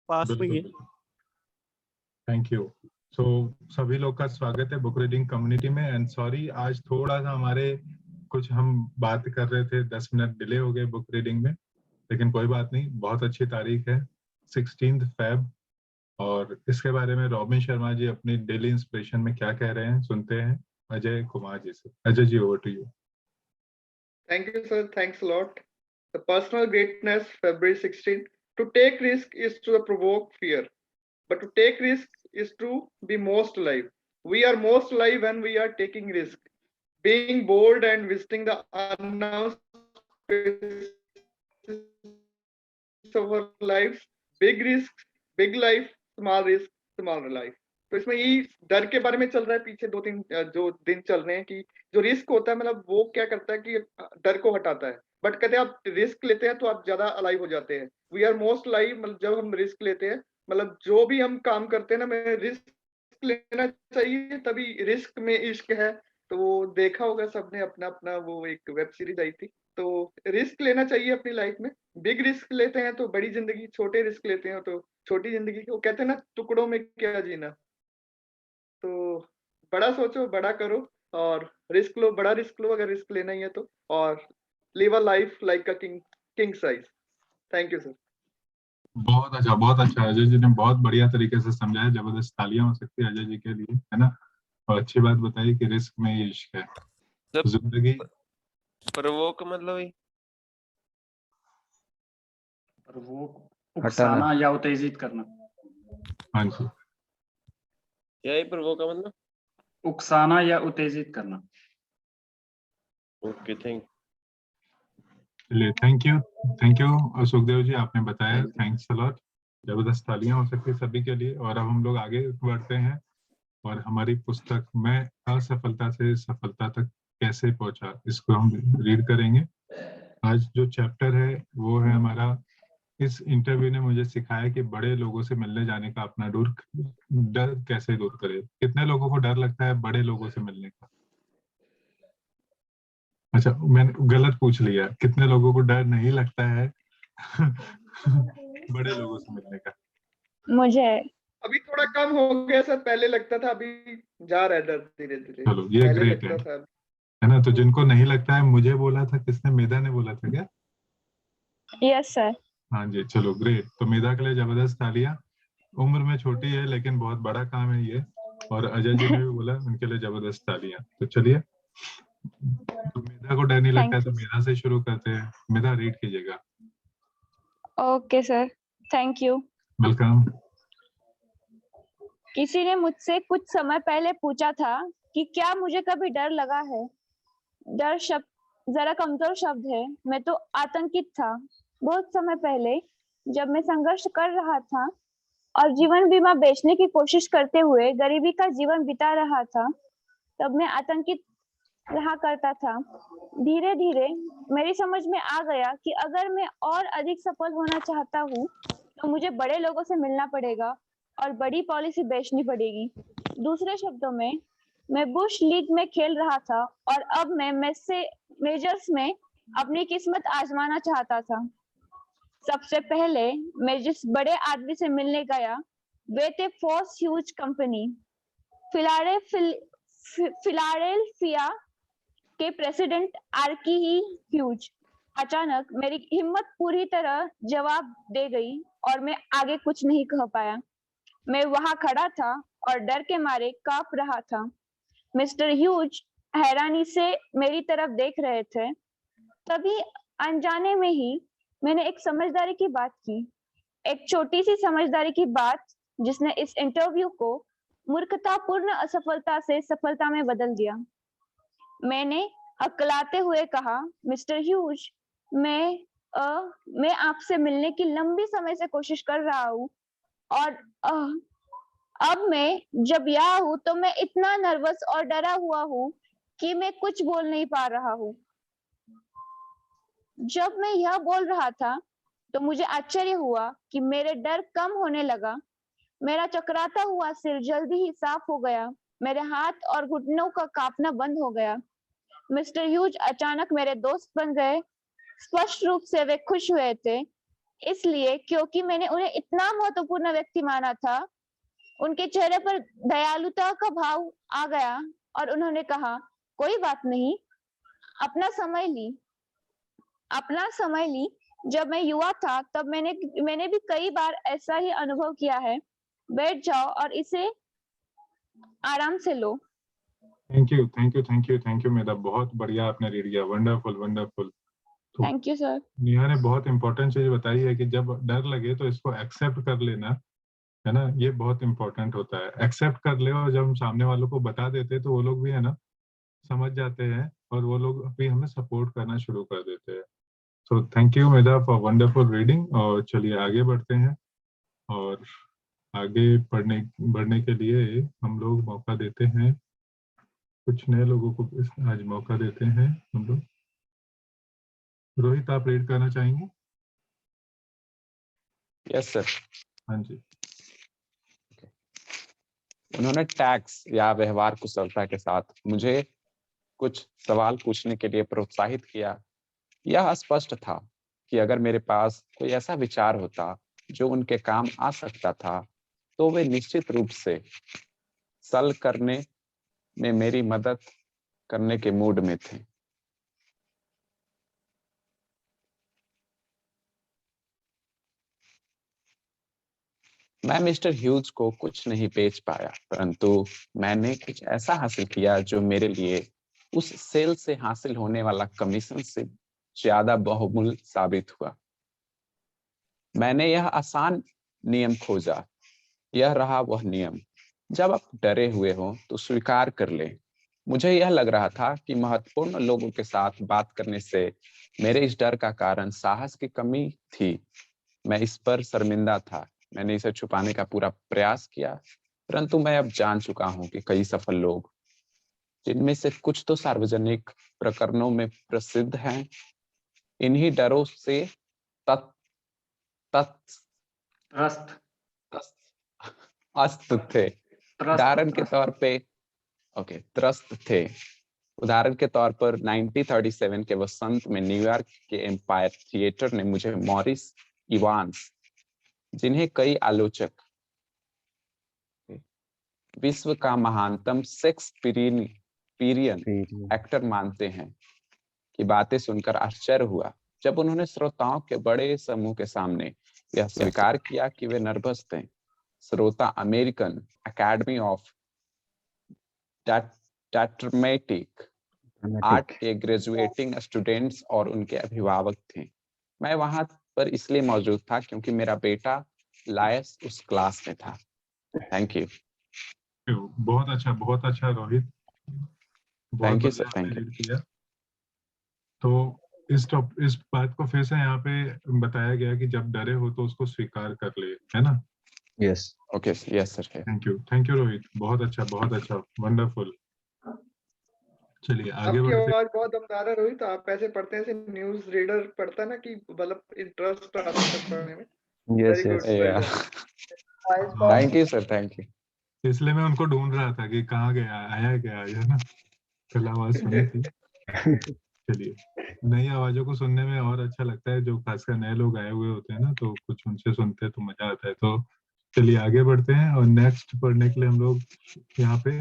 पास में ही है। Thank you. सो सभी लोग का स्वागत है बुक रीडिंग कम्युनिटी में। एंड सॉरी, आज थोड़ा सा हमारे कुछ हम बात कर रहे थे, 10 मिनट डिले हो गए बुक रीडिंग में, लेकिन कोई बात नहीं, बहुत अच्छी तारीख है 16 Feb। और इसके बारे में रॉबिन शर्मा जी अपनी डेली इंस्पिरेशन में क्या कह रहे हैं सुनते हैं अजय कुमार जी से। Ajay ji, over to you. Thank you, sir. Thanks a lot. The personal greatness, February 16. To take risk is to provoke fear, but to take risk is to be most alive. We are most alive when we are taking risk, being bold and visiting the unknown spaces of our lives. Big risks, big life, small risk, small life. तो इसमें यही डर के बारे में चल रहा है। पीछे 2-3 जो दिन चल रहे हैं कि जो रिस्क होता है, मतलब वो क्या करता है कि डर को हटाता है। बट कहते हैं आप रिस्क लेते हैं तो आप ज्यादा अलाइव हो जाते हैं। वी आर मोस्ट लाइव, मतलब जब हम रिस्क लेते हैं, मतलब जो भी हम काम करते हैं ना, में रिस्क लेना चाहिए, तभी रिस्क में इश्क है। तो वो देखा होगा सबने, अपना अपना वो एक वेब सीरीज आई थी। तो रिस्क लेना चाहिए अपनी लाइफ में। बिग रिस्क लेते हैं तो बड़ी जिंदगी, छोटे रिस्क लेते हैं तो छोटी जिंदगी। वो कहते हैं ना, टुकड़ों में क्या जीना। तो बड़ा सोचो, बड़ा करो और रिस्क लो, बड़ा रिस्क लो अगर रिस्क लेना ही है तो। और live a life like a king size. Thank you sir. बहुत अच्छा अजय जी ने बहुत बढ़िया तरीके से समझाया। जबरदस्त तालियां हो सकती है अजय जी के लिए, है ना। और अच्छी बात बताई कि रिस्क में ये इश्क है जिंदगी। प्रवोक मतलब उकसाना या उत्तेजित करना। हाँ जी, यही प्रवोक का मतलब उकसाना या उत्तेजित करना। ओके, चलिए, थैंक यू सुखदेव जी, आपने बताया। Thanks a lot. जबरदस्त तालियां हो सकती है सभी के लिए। और अब हम लोग आगे बढ़ते हैं और हमारी पुस्तक मैं असफलता से सफलता तक कैसे पहुंचा, इसको हम रीड करेंगे। आज जो चैप्टर है वो है हमारा, इस इंटरव्यू ने मुझे सिखाया कि बड़े लोगों से मिलने जाने का अपना डर कैसे दूर करें। कितने लोगों को डर लगता है बड़े लोगों से मिलने का? अच्छा, मैंने गलत पूछ लिया। कितने लोगों को डर नहीं लगता है बड़े लोगों से मिलने का? मुझे अभी थोड़ा कम हो गया सर, पहले लगता था, अभी जा रहा है डर धीरे धीरे। चलो, ये पहले ग्रेट लगता था। है ना। तो जिनको नहीं लगता है, मुझे बोला था किसने? मेधा ने बोला था क्या? Yes sir. हाँ जी, चलो ग्रेट। तो मेधा के लिए जबरदस्त तालियां। उम्र में छोटी है लेकिन बहुत बड़ा काम है ये। और अजय जी ने भी बोला, उनके लिए जबरदस्त तालियां। तो चलिए, तो मेधा को डर नहीं लगता है तो मेधा से शुरू करते हैं। मेधा, रीड कीजिएगा। Okay sir, thank you. Welcome. किसी ने मुझसे कुछ समय पहले पूछा था कि क्या मुझे कभी डर लगा है। डर शब्द जरा कमजोर शब्द है। मैं तो आतंकित था। बहुत समय पहले जब मैं संघर्ष कर रहा था और जीवन बीमा बेचने की कोशिश करते हुए गरीबी का जीवन बिता रहा था, तब मैं आतंकित रहा करता था। धीरे धीरे मेरी समझ में आ गया कि अगर मैं और अधिक सफल होना चाहता हूँ तो मुझे बड़े लोगों से मिलना पड़ेगा और बड़ी पॉलिसी बेचनी पड़ेगी। दूसरे शब्दों में, मैं बुश लीग में खेल रहा था और अब मैं मेजर्स में अपनी किस्मत आजमाना चाहता था। सबसे पहले मैं जिस बड़े आदमी से मिलने गया, वे थे फोर्स ह्यूज कंपनी, फिलाडेल्फिया के प्रेसिडेंट आर्की ह्यूज। अचानक मेरी हिम्मत पूरी तरह जवाब दे गई और मैं आगे कुछ नहीं कह पाया। मैं वहां खड़ा था और डर के मारे कांप रहा था। मिस्टर ह्यूज हैरानी से मेरी तरफ देख रहे थे। तभी अनजाने में ही मैंने एक समझदारी की बात की, एक छोटी सी समझदारी की बात जिसने इस इंटरव्यू को मूर्खतापूर्ण असफलता से सफलता में बदल दिया। मैंने हकलाते हुए कहा, मिस्टर ह्यूज, मैं आपसे मिलने की लंबी समय से कोशिश कर रहा हूँ और अब मैं जब यहाँ हूँ तो मैं इतना नर्वस और डरा हुआ हूँ कि मैं कुछ बोल नहीं पा रहा हूँ। जब मैं यह बोल रहा था तो मुझे आश्चर्य हुआ कि मेरे डर कम होने लगा। मेरा चकराता हुआ सिर जल्दी ही साफ हो गया। मेरे हाथ और घुटनों का कांपना बंद हो गया। मिस्टर ह्यूज अचानक मेरे दोस्त बन गए। स्पष्ट रूप से वे खुश हुए थे। इसलिए क्योंकि मैंने उन्हें इतना महत्वपूर्ण व्यक्ति माना था। उनके चेहरे पर दयालुता का भाव आ गया और उन्होंने कहा, कोई बात नहीं, अपना समय ली। जब मैं युवा था तब मैंने भी कई बार ऐसा ही अनुभव किया है। बैठ जाओ और इसे आराम से लो। थैंक यू मेधा, बहुत बढ़िया आपने रीड किया, वंडरफुल। तो थैंक यू सर। नेहा ने बहुत इंपॉर्टेंट चीज बताई है कि जब डर लगे तो इसको एक्सेप्ट कर लेना, है ना, ये बहुत इंपॉर्टेंट होता है। एक्सेप्ट कर ले, और जब हम सामने वालों को बता देते हैं तो वो लोग भी, है ना, समझ जाते हैं और वो लोग भी हमें सपोर्ट करना शुरू कर देते हैं। So thank you Medha for wonderful reading. और चलिए आगे बढ़ते हैं, और आगे बढ़ने के लिए हम लोग मौका देते हैं, कुछ नए लोगों को आज मौका देते हैं हम लोग। रोहित, आप रीड करना चाहेंगे? Yes sir. हाँ जी। उन्होंने टैक्स या व्यवहार कुशलता के साथ मुझे कुछ सवाल पूछने के लिए प्रोत्साहित किया। यह स्पष्ट था कि अगर मेरे पास कोई ऐसा विचार होता जो उनके काम आ सकता था तो वे निश्चित रूप से सल करने में मेरी मदद करने के मूड में थे। मैं मिस्टर ह्यूज को कुछ नहीं बेच पाया, परंतु मैंने कुछ ऐसा हासिल किया जो मेरे लिए उस सेल से हासिल होने वाला कमीशन से ज्यादा बहुमूल्य साबित हुआ। मैंने यह आसान नियम खोजा। यह रहा वह नियम, जब आप डरे हुए हो तो स्वीकार कर ले। मुझे यह लग रहा था कि महत्वपूर्ण लोगों के साथ बात करने से मेरे इस डर का कारण साहस की कमी थी। मैं इस पर शर्मिंदा था। मैंने इसे छुपाने का पूरा प्रयास किया, परंतु मैं अब जान चुका हूं कि कई सफल लोग, जिनमें से कुछ तो सार्वजनिक प्रकरणों में प्रसिद्ध हैं, इन्हीं डरों से त्रस्त थे। उदाहरण के तौर पे त्रस्त थे। उदाहरण के तौर पर 1937 के वसंत में न्यूयॉर्क के एम्पायर थिएटर ने मुझे मॉरिस इवांस, जिन्हें कई आलोचक विश्व का महानतम शेक्सपियरियन एक्टर मानते हैं, की बातें सुनकर आश्चर्य हुआ जब उन्होंने श्रोताओं के बड़े समूह के सामने यह स्वीकार किया कि वे नर्वस थे। श्रोता American academy of dramatic art के ग्रेजुएटिंग स्टूडेंट्स और उनके अभिभावक थे। मैं वहां पर इसलिए मौजूद था क्योंकि मेरा बेटा लायस उस क्लास में था। Thank you. बहुत अच्छा रोहित, बहुत थैंक यू सर। बढ़िया थैंक आपने यू। रीड किया। तो इस बात को फिर से यहाँ पे बताया गया कि जब डरे हो तो उसको स्वीकार कर ले, है ना? Yes okay yes sir. Thank you Rohit, बहुत अच्छा वंडरफुल। चलिए आगे आपकी बढ़ते। आवाज बहुत दमदार है रोहित। आप ऐसे पढ़ते हैं, ऐसे न्यूज रीडर पढ़ता है ना, कि मतलब इंटरेस्ट आता है पढ़ने में। Yes Very good, very good. Thank you sir. Thank you. इसलिए मैं उनको ढूंढ रहा था कि कहाँ गया, आया क्या, है ना? कल आवाज सुनी थी। चलिए, नई आवाजों को सुनने में और अच्छा लगता है, जो खासकर नए लोग आए हुए होते हैं ना, तो कुछ उनसे सुनते हैं तो मजा आता है। तो चलिए आगे बढ़ते हैं, और नेक्स्ट पढ़ने के लिए हम लोग यहाँ पे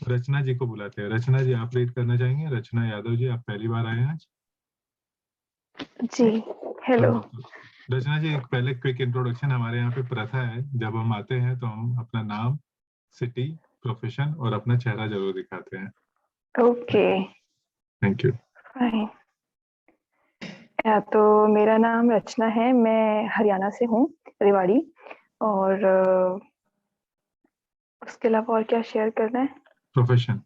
रचना जी को बुलाते हैं। रचना जी, आप रीड करना चाहेंगे? रचना यादव जी, आप पहली बार आए हैं आज? जी हेलो। हाँ जी, तो रचना जी, एक पहले क्विक इंट्रोडक्शन। हमारे यहाँ पे प्रथा है, जब हम आते हैं तो हम अपना नाम, सिटी, प्रोफेशन और अपना चेहरा जरूर दिखाते हैं। Okay thank you. फाइन। तो मेरा नाम रचना है, मैं हरियाणा से हूँ, रेवाड़ी। और उसके अलावा और क्या शेयर करना है? प्रोफेशन।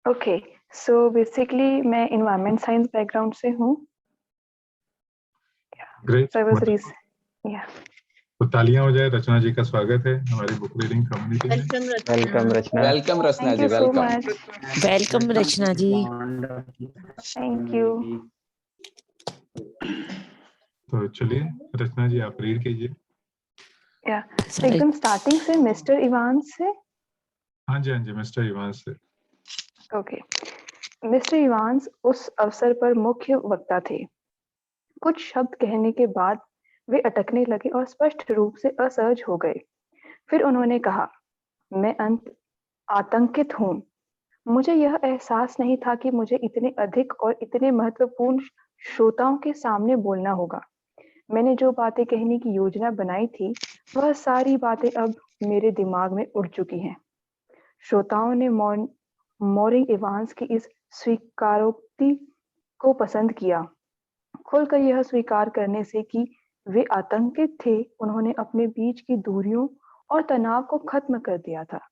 ओके, सो बेसिकली मैं इन्वायरमेंट साइंस बैकग्राउंड से हूँ। ग्रेट। या तो तालियां हो जाए, रचना जी का स्वागत है हमारी बुक रीडिंग कम्युनिटी में। Welcome Rachna. Welcome Rachna thank ji. You so welcome. Much. Welcome Rachna ji. Thank you. तो चलिए रचना जी, आप रीड कीजिए। या एकदम स्टार्टिंग से मिस्टर इवांस से। हाँ जी, मिस्टर इवांस से। ओके, मिस्टर इवांस उस अवसर पर मुख्य वक्ता थे। कुछ शब्द कहने के बाद वे अटकने लगे और स्पष्ट रूप से असहज हो गए। फिर उन्होंने कहा, मैं आतंकित हूँ। मुझे यह एहसास नहीं था कि मुझे इतने अधिक और इतने महत्वपूर्ण श्रोताओं के सामने बोलना होगा। मैंने जो बातें कहने की योजना बनाई थी, वह सारी बातें अब मेरे दिमाग में उड़ चुकी हैं। श्रोताओं ने मॉरिंग इवांस की इस स्वीकारोक्ति को पसंद किया। खुलकर यह स्वीकार करने से कि वे आतंकित थे, उन्होंने अपने बीच की दूरियों और तनाव को खत्म कर दिया था।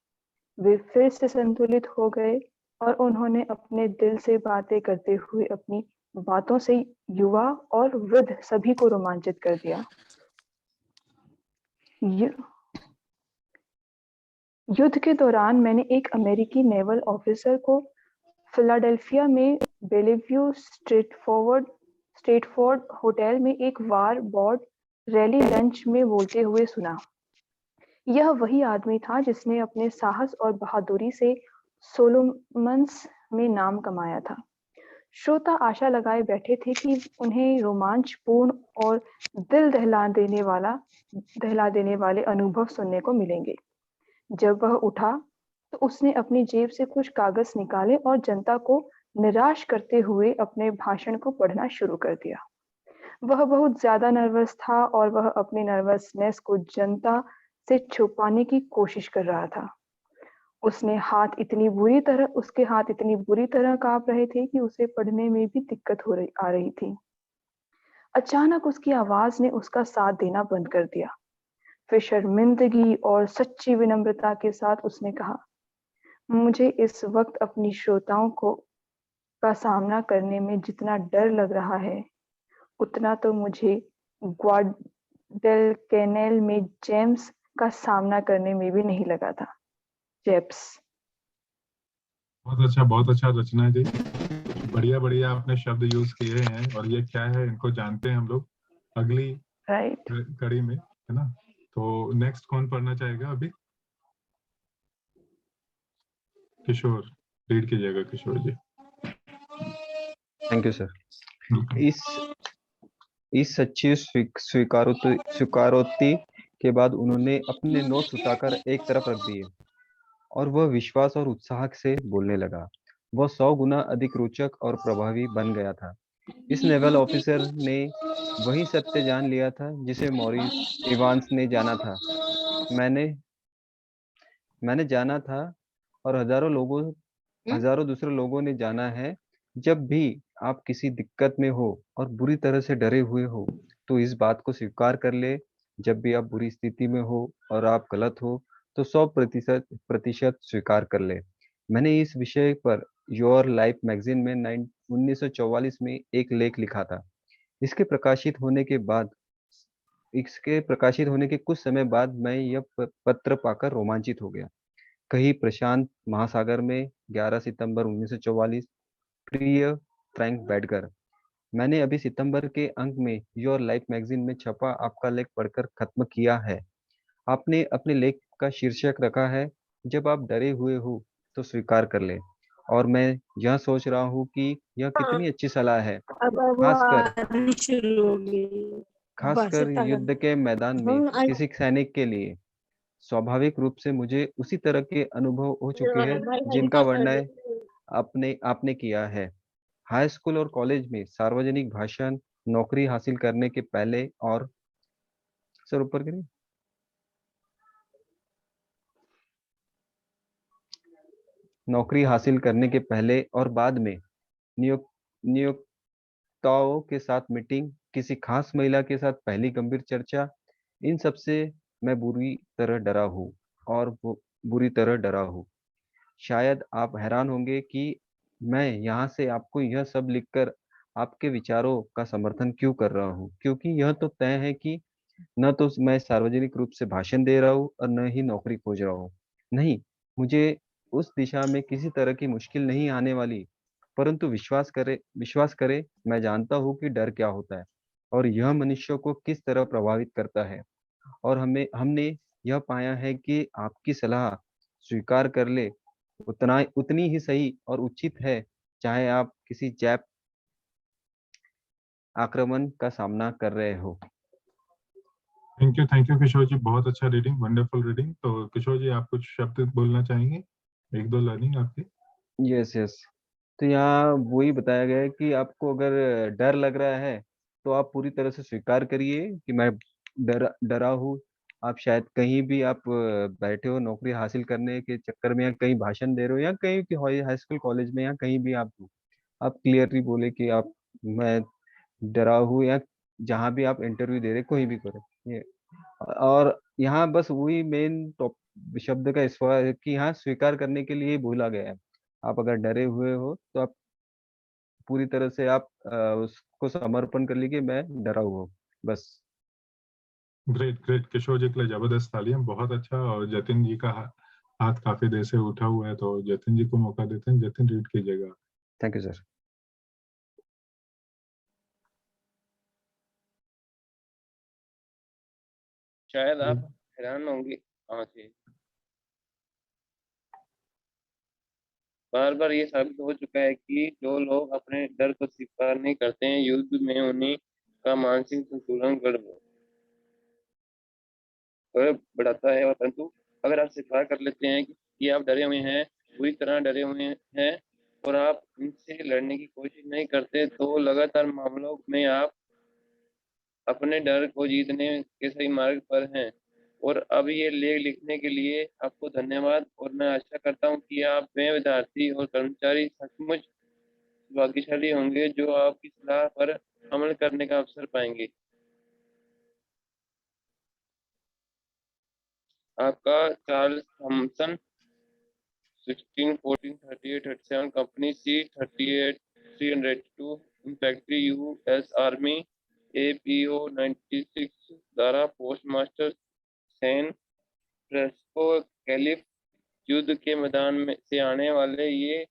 वे फिर से संतुलित हो गए और उन्होंने अपने दिल से बातें करते हुए अपनी बातों से युवा और वृद्ध सभी को रोमांचित कर दिया। युद्ध के दौरान मैंने एक अमेरिकी नेवल ऑफिसर को फिलाडेल्फिया में बेलेव्यू स्ट्रेटफोर्ड होटल में एक वार बोर्ड रैली लंच में बोलते हुए सुना। यह वही आदमी था जिसने अपने साहस और बहादुरी से सोलोमन्स में नाम कमाया था। श्रोता आशा लगाए बैठे थे कि उन्हें रोमांचपूर्ण और दिल दहला देने वाले अनुभव सुनने को मिलेंगे। जब वह उठा तो उसने अपनी जेब से कुछ कागज निकाले और जनता को निराश करते हुए अपने भाषण को पढ़ना शुरू कर दिया। वह बहुत ज्यादा नर्वस था और वह अपनी नर्वसनेस को जनता से छुपाने की कोशिश कर रहा था। उसके हाथ इतनी बुरी तरह कांप रहे थे कि उसे पढ़ने में भी दिक्कत आ रही थी। अचानक उसकी आवाज ने उसका साथ देना बंद कर दिया। फिर शर्मिंदगी और सच्ची विनम्रता के साथ उसने कहा, मुझे इस वक्त अपनी श्रोताओं का सामना करने में जितना डर लग रहा है, उतना तो मुझे ग्वाडलकैनेल में जेम्स का सामना करने में भी नहीं लगा था। जेप्स। बहुत अच्छा रचना जी। बढ़िया आपने शब्द यूज किए हैं और ये क्या है इनको जानते हैं हम लोग अगली कड़ी में, है ना। तो नेक्स्ट कौन पढ़ना चाहेगा अभी? किशोर, रीड कीजिएगा Kishore ji. Thank you sir. इस सच्ची स्वीकारोक्ति के बाद उन्होंने अपने नोट्स उठाकर एक तरफ रख दिए और वह विश्वास और उत्साह से बोलने लगा। वह 100 गुना अधिक रोचक और प्रभावी बन गया था। इस नेवल ऑफिसर ने वही सत्य जान लिया था जिसे मॉरिस इवांस ने जाना था। मैंने जाना था और हजारों दूसरे लोगों ने जाना है। जब भी आप किसी दिक्कत में हो और बुरी तरह से डरे हुए हो, तो इस बात को स्वीकार कर ले। जब भी आप बुरी स्थिति में हो और आप गलत हो, तो 100% स्वीकार कर ले। मैंने इस विषय पर योर लाइफ मैगजीन में 1944 में एक लेख लिखा था। इसके प्रकाशित होने के कुछ समय बाद मैं यह पत्र पाकर रोमांचित हो गया। कहीं प्रशांत महासागर में 11 सितंबर 1944। प्रिय फ्रैंक बैडगर, मैंने अभी सितंबर के अंक में योर लाइफ मैगजीन में छपा आपका लेख पढ़कर खत्म किया है। आपने अपने लेख का शीर्षक रखा है, जब आप डरे हुए हो तो स्वीकार कर ले। और मैं यह सोच रहा हूँ कि यह कितनी अच्छी सलाह है, खासकर युद्ध के मैदान में किसी सैनिक के लिए। स्वाभाविक रूप से मुझे उसी तरह के अनुभव हो चुके हैं जिनका वर्णन आपने किया है। हाई स्कूल और कॉलेज में सार्वजनिक भाषण, नौकरी हासिल करने के पहले और सर ऊपर करिए, नौकरी हासिल करने के पहले और बाद में नियोक्ताओं के साथ मीटिंग, किसी खास महिला के साथ पहली गंभीर चर्चा, इन सब से मैं बुरी तरह डरा हूँ। शायद आप हैरान होंगे कि मैं यहाँ से आपको यह सब लिखकर आपके विचारों का समर्थन क्यों कर रहा हूँ, क्योंकि यह तो तय है कि न तो मैं सार्वजनिक रूप से भाषण दे रहा हूँ और न ही नौकरी खोज रहा हूँ। नहीं, मुझे उस दिशा में किसी तरह की मुश्किल नहीं आने वाली। परंतु विश्वास करे, मैं जानता हूँ कि डर क्या होता है और यह मनुष्य को किस तरह प्रभावित करता है। और हमने यह पाया है कि आपकी सलाह स्वीकार कर ले उतनी ही सही और उचित है, चाहे आप किसी जैप आक्रमण का सामना कर रहे हो। थैंक यू किशोर जी, बहुत अच्छा रीडिंग, वंडरफुल रीडिंग। तो किशोर जी, आप कुछ शब्द बोलना चाहेंगे, एक दो लर्निंग आपकी? Yes yes. तो यहाँ वही बताया गया है कि आपको अगर डर लग रहा है तो आप पूरी तरह से स्वीकार करिए कि मैं डरा हूँ। आप शायद कहीं भी आप बैठे हो नौकरी हासिल करने के चक्कर में, या कहीं भाषण दे रहे हो, या कहीं कि हाई स्कूल कॉलेज में, या कहीं भी आप हो, आप क्लियरली बोले कि आप मैं डरा हूँ, या जहाँ भी आप इंटरव्यू दे रहे कोई भी करो ये। और यहाँ बस वही मेन टॉप शब्द का इस्तेमाल है कि यहाँ स्वीकार करने के लिए ही बोला गया है। आप अगर डरे हुए हो तो आप पूरी तरह से आप उसको समर्पण कर लीजिए, मैं डरा हुआ हूँ बस। ग्रेट ग्रेट, किशोर जी के लिए जबरदस्त तालियां, बहुत अच्छा। और जतिन जी का हाथ काफी देर से उठा हुआ है, तो जतिन जी को मौका देते हैं। जतिन, रीड कीजिएगा। Thank you sir. शायद आप हैरान होंगे। हाँ जी, बार बार ये साबित हो चुका है कि जो लोग अपने डर को स्वीकार नहीं करते हैं, युद्ध में उन्हीं का मानसिक संतुलन बढ़ाता है। और परंतु अगर आप स्वीकार कर लेते हैं कि आप डरे हुए हैं, पूरी तरह डरे हुए हैं, और आप इनसे लड़ने की कोशिश नहीं करते, तो लगातार मामलों में आप अपने डर को जीतने के सही मार्ग पर हैं। और अब ये लेख लिखने के लिए आपको धन्यवाद। और मैं आशा करता हूँ कि आप में विद्यार्थी और कर्मचारी सचमुच भाग्यशाली होंगे जो आपकी सलाह पर अमल करने का अवसर पाएंगे। आपका Charles Thompson, 16, 14, 38, 37, company C 38 302, in factory US Army APO 96 द्वारा post master San Francisco Calif. युद्ध के मैदान में से आने वाले ये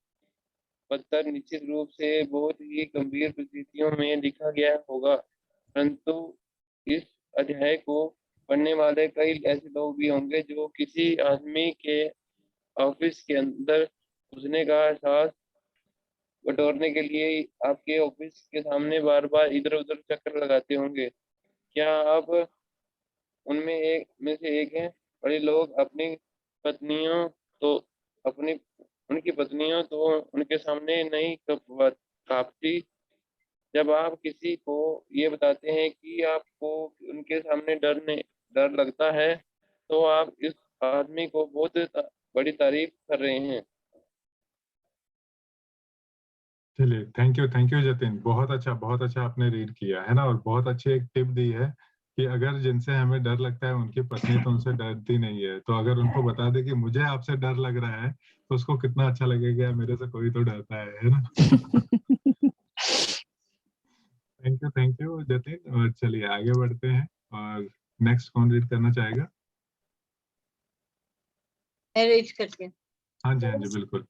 पत्थर निश्चित रूप से बहुत ही गंभीर परिस्थितियों में लिखा गया होगा, परंतु इस अध्याय को पढ़ने वाले कई ऐसे लोग भी होंगे जो किसी आदमी के ऑफिस के अंदर घुसने का एहसास बटोरने के लिए आपके ऑफिस के सामने बार बार इधर उधर चक्कर लगाते होंगे। क्या आप उनमें से एक हैं? बड़े लोग अपनी पत्नियों तो अपनी उनकी पत्नियों तो उनके सामने नहीं कांपती। जब आप किसी को ये बताते हैं कि आपको उनके सामने डर लगता है, तो आप इस आदमी को बहुत बड़ी तारीफ कर रहे हैं। चलिए, थैंक यू जतिन, बहुत अच्छा आपने रीड किया है ना। और बहुत अच्छी एक टिप दी है कि अगर जिनसे हमें डर लगता है उनकी पत्नी तो उनसे डरती नहीं है, तो अगर उनको बता दे कि मुझे आपसे डर लग रहा है, तो उसको कितना अच्छा लगेगा, मेरे से कोई तो डरता है ना। Thank you Jatin. और चलिए आगे बढ़ते हैं। और नेक्स्ट कौन रीड करना चाहेगा? मैं रीड करती हूँ। हाँ जी बिल्कुल।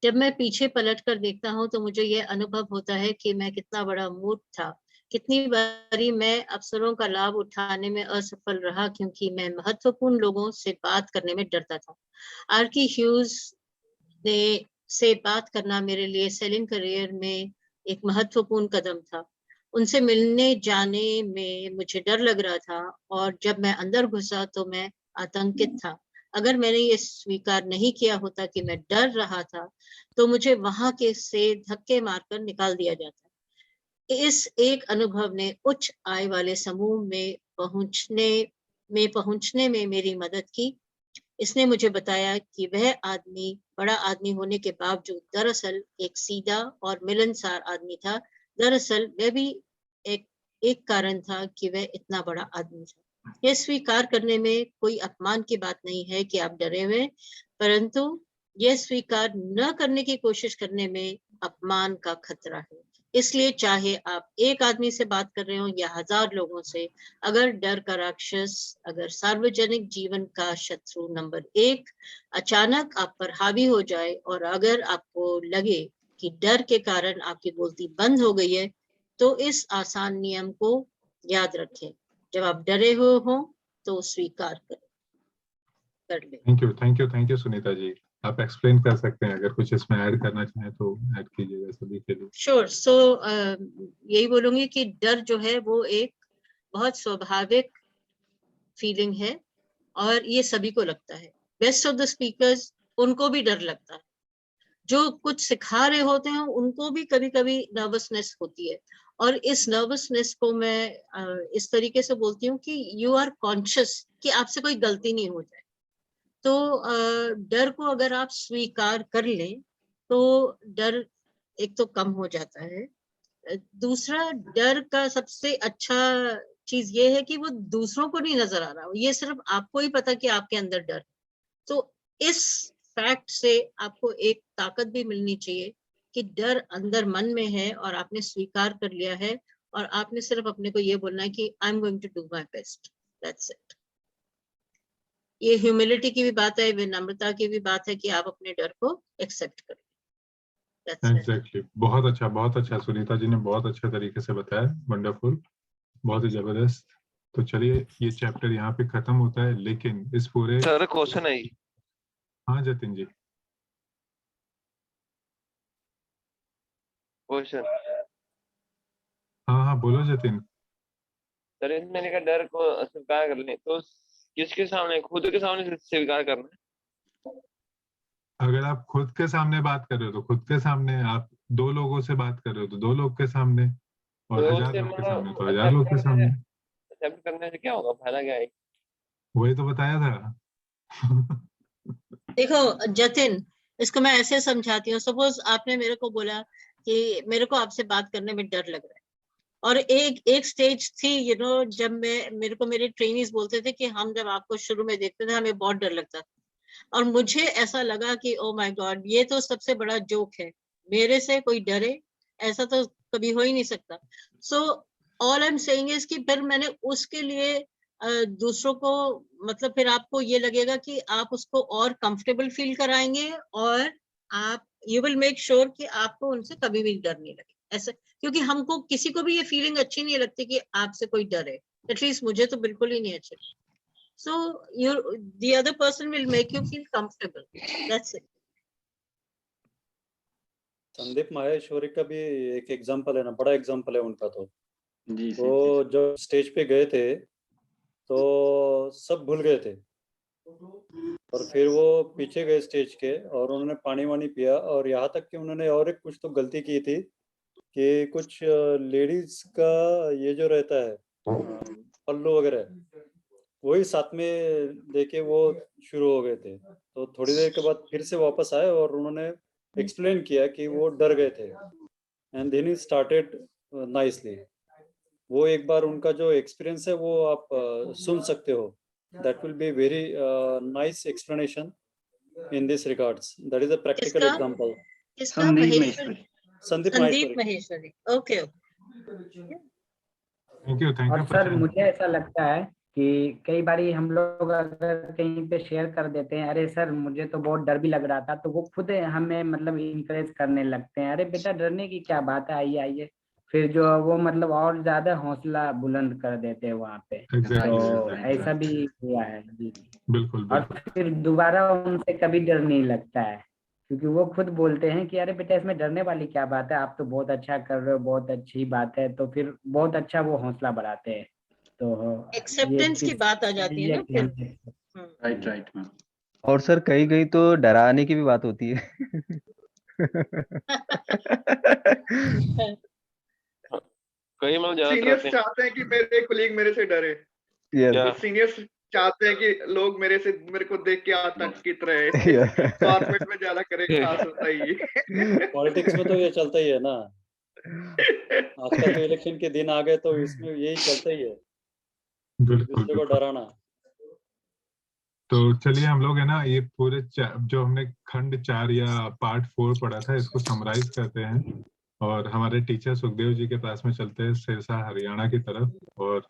जब मैं पीछे पलट कर देखता हूँ तो मुझे यह अनुभव होता है कि मैं कितना बड़ा मूर्ख था। कितनी बारी मैं अवसरों का लाभ उठाने में असफल रहा क्योंकि मैं महत्वपूर्ण लोगों से बात करने में डरता था। आर्की ह्यूज से बात करना मेरे लिए सेलिंग करियर में एक महत्वपूर्ण कदम था। उनसे मिलने जाने में मुझे डर लग रहा था, और जब मैं अंदर घुसा तो मैं आतंकित था। अगर मैंने ये स्वीकार नहीं किया होता कि मैं डर रहा था, तो मुझे वहां के से धक्के मारकर निकाल दिया जाता। इस एक अनुभव ने उच्च आय वाले समूह में पहुंचने में मेरी मदद की। इसने मुझे बताया कि वह आदमी बड़ा आदमी होने के बावजूद दरअसल एक सीधा और मिलनसार आदमी था। दरअसल वह भी एक कारण था कि वह इतना बड़ा आदमी था। यह स्वीकार करने में कोई अपमान की बात नहीं है कि आप डरे हुए, परंतु यह स्वीकार न करने की कोशिश करने में अपमान का खतरा है। इसलिए चाहे आप एक आदमी से बात कर रहे हो या 1000 लोगों से, अगर डर का राक्षस, अगर सार्वजनिक जीवन का शत्रु नंबर 1 अचानक आप पर हावी हो जाए, और अगर आपको लगे कि डर के कारण आपकी बोलती बंद हो गई है, तो इस आसान नियम को याद रखें। जब आप डरे हुए हो तो स्वीकार कर ले। Thank you Sunita ji. आप एक्सप्लेन कर सकते हैं, अगर कुछ इसमें ऐड करना चाहें तो ऐड कीजिएगा सभी के लिए। श्योर। सो यही बोलूंगी कि डर जो है वो एक बहुत स्वाभाविक फीलिंग है और ये सभी को लगता है। बेस्ट ऑफ द स्पीकर्स, उनको भी डर लगता है। जो कुछ सिखा रहे होते हैं उनको भी कभी कभी नर्वसनेस होती है, और इस नर्वसनेस को मैं इस तरीके से बोलती हूँ कि यू आर कॉन्शियस कि आपसे कोई गलती नहीं हो जाए। तो डर को अगर आप स्वीकार कर लें तो डर एक तो कम हो जाता है। दूसरा, डर का सबसे अच्छा चीज ये है कि वो दूसरों को नहीं नजर आ रहा, ये सिर्फ आपको ही पता कि आपके अंदर डर है। तो इस फैक्ट से आपको एक ताकत भी मिलनी चाहिए कि डर अंदर मन में है और आपने स्वीकार कर लिया है, और आपने सिर्फ अपने को ये बोलना है कि I am going to do my best, that's it. ये ह्यूमिलिटी की भी बात है, विनम्रता की भी बात है कि आप अपने डर को एक्सेप्ट करें। That's it. एग्जैक्टली, बहुत अच्छा सुनीता जी ने बहुत अच्छे तरीके से बताया, वंडरफुल, बहुत ही जबरदस्त। तो चलिए ये चैप्टर यहाँ पे खत्म होता है, लेकिन इस पूरे सर क्वेश्चन है। हाँ जतिन जी, क्वेश्चन हाँ बोलो जतिन। सर, इसमें मैंने कहा डर को स्वीकार कर ले, तो किसके सामने? खुद के सामने स्वीकार करना है। अगर आप खुद के सामने बात कर रहे हो तो खुद के सामने, आप 2 लोगों से बात कर रहे हो तो 2 लोग के सामने, और तो 1000 उससे लोग के सामने तो मतलब 1000 लोग के सामने। एक्सेप्ट करने से क्या होगा, फायदा क्या है? वही तो बताया था। देखो जतिन, इसको मैं ऐसे समझाती हूँ। सपोज आपने मेरे को बोला कि मेरे को आपसे बात करने में डर लग रहा है, और एक स्टेज थी जब मेरे को मेरे ट्रेनीज बोलते थे कि हम जब आपको शुरू में देखते थे हमें बहुत डर लगता था, और मुझे ऐसा लगा कि ओ माय गॉड, ये तो सबसे बड़ा जोक है, मेरे से कोई डरे, ऐसा तो कभी हो ही नहीं सकता। So all I am saying is कि फिर मैंने उसके लिए दूसरों को, मतलब फिर आपको ये लगेगा कि आप उसको और कंफर्टेबल फील कराएंगे, और आप यू विल मेक श्योर कि आपको उनसे कभी भी डर नहीं लगे ऐसे, क्योंकि हमको किसी को भी ये फीलिंग अच्छी नहीं लगती कि आपसे कोई डरे। एटलीस्ट मुझे तो बिल्कुल ही नहीं अच्छी। So the other person will make you feel comfortable. That's it. Sandeep Maheshwari का भी एक एग्जांपल है ना, बड़ा एग्जांपल है उनका। तो जी वो जब स्टेज पे गए थे तो सब भूल गए थे, और फिर वो पीछे गए स्टेज के और उन्होंने पानी वानी पिया, और यहाँ तक कि उन्होंने और एक कुछ तो गलती की थी कि कुछ लेडीज का ये जो रहता है पल्लू वगैरह, वही साथ में देके वो शुरू हो गए थे। तो थोड़ी देर के बाद फिर से वापस आए और उन्होंने एक्सप्लेन किया कि वो डर गए थे, and then he started nicely. वो एक बार उनका जो एक्सपीरियंस है वो आप सुन सकते हो। That will be very nice explanation in this regards. That is a practical example. किसका? Sandeep Maheshwari. Sandeep Sandeep Maheshwari. Maheshwari. Okay. Thank you और सर मुझे ऐसा लगता है कि कई बारी हम लोग अगर कहीं पे शेयर कर देते हैं, अरे सर मुझे तो बहुत डर भी लग रहा था, तो वो खुद हमें मतलब इंकरेज करने लगते हैं, अरे बेटा डरने की क्या बात है, आइए आइए। फिर जो वो मतलब और ज्यादा हौसला बुलंद कर देते हैं वहाँ पे। तो ऐसा भी हुआ है जी। बिल्कुल और फिर दोबारा उनसे कभी डर नहीं लगता है, क्योंकि वो खुद बोलते हैं कि अरे बेटा इसमें डरने वाली क्या बात है, आप तो बहुत अच्छा कर रहे हो, बहुत अच्छी बात है। तो फिर बहुत अच्छा वो हौसला बढ़ाते हैं। तो एक्सेप्टेंस की बात आ जाती है ना फिर। Right right ma'am. और सर कहीं कहीं तो डराने की भी बात होती है। कई मतलब ज्यादातर सीनियर्स चाहते हैं कि मेरे कोलीग मेरे से डरे। सीनियर्स चाहते हैं कि लोग मेरे को देख के आतंकित रहे। कॉर्पोरेट में ज्यादा करे, खास होता ही है। पॉलिटिक्स में तो ये चलता ही है ना। आजकल तो इलेक्शन के दिन आ गए तो इसमें यही चलता ही है, दूसरे को डराना। तो चलिए हम लोग है ना ये पूरे जो हमने खंड 4 या पार्ट 4 पढ़ा था, इसको समराइज करते हैं और हमारे टीचर सुखदेव जी के पास में चलते हैं सिरसा हरियाणा की तरफ और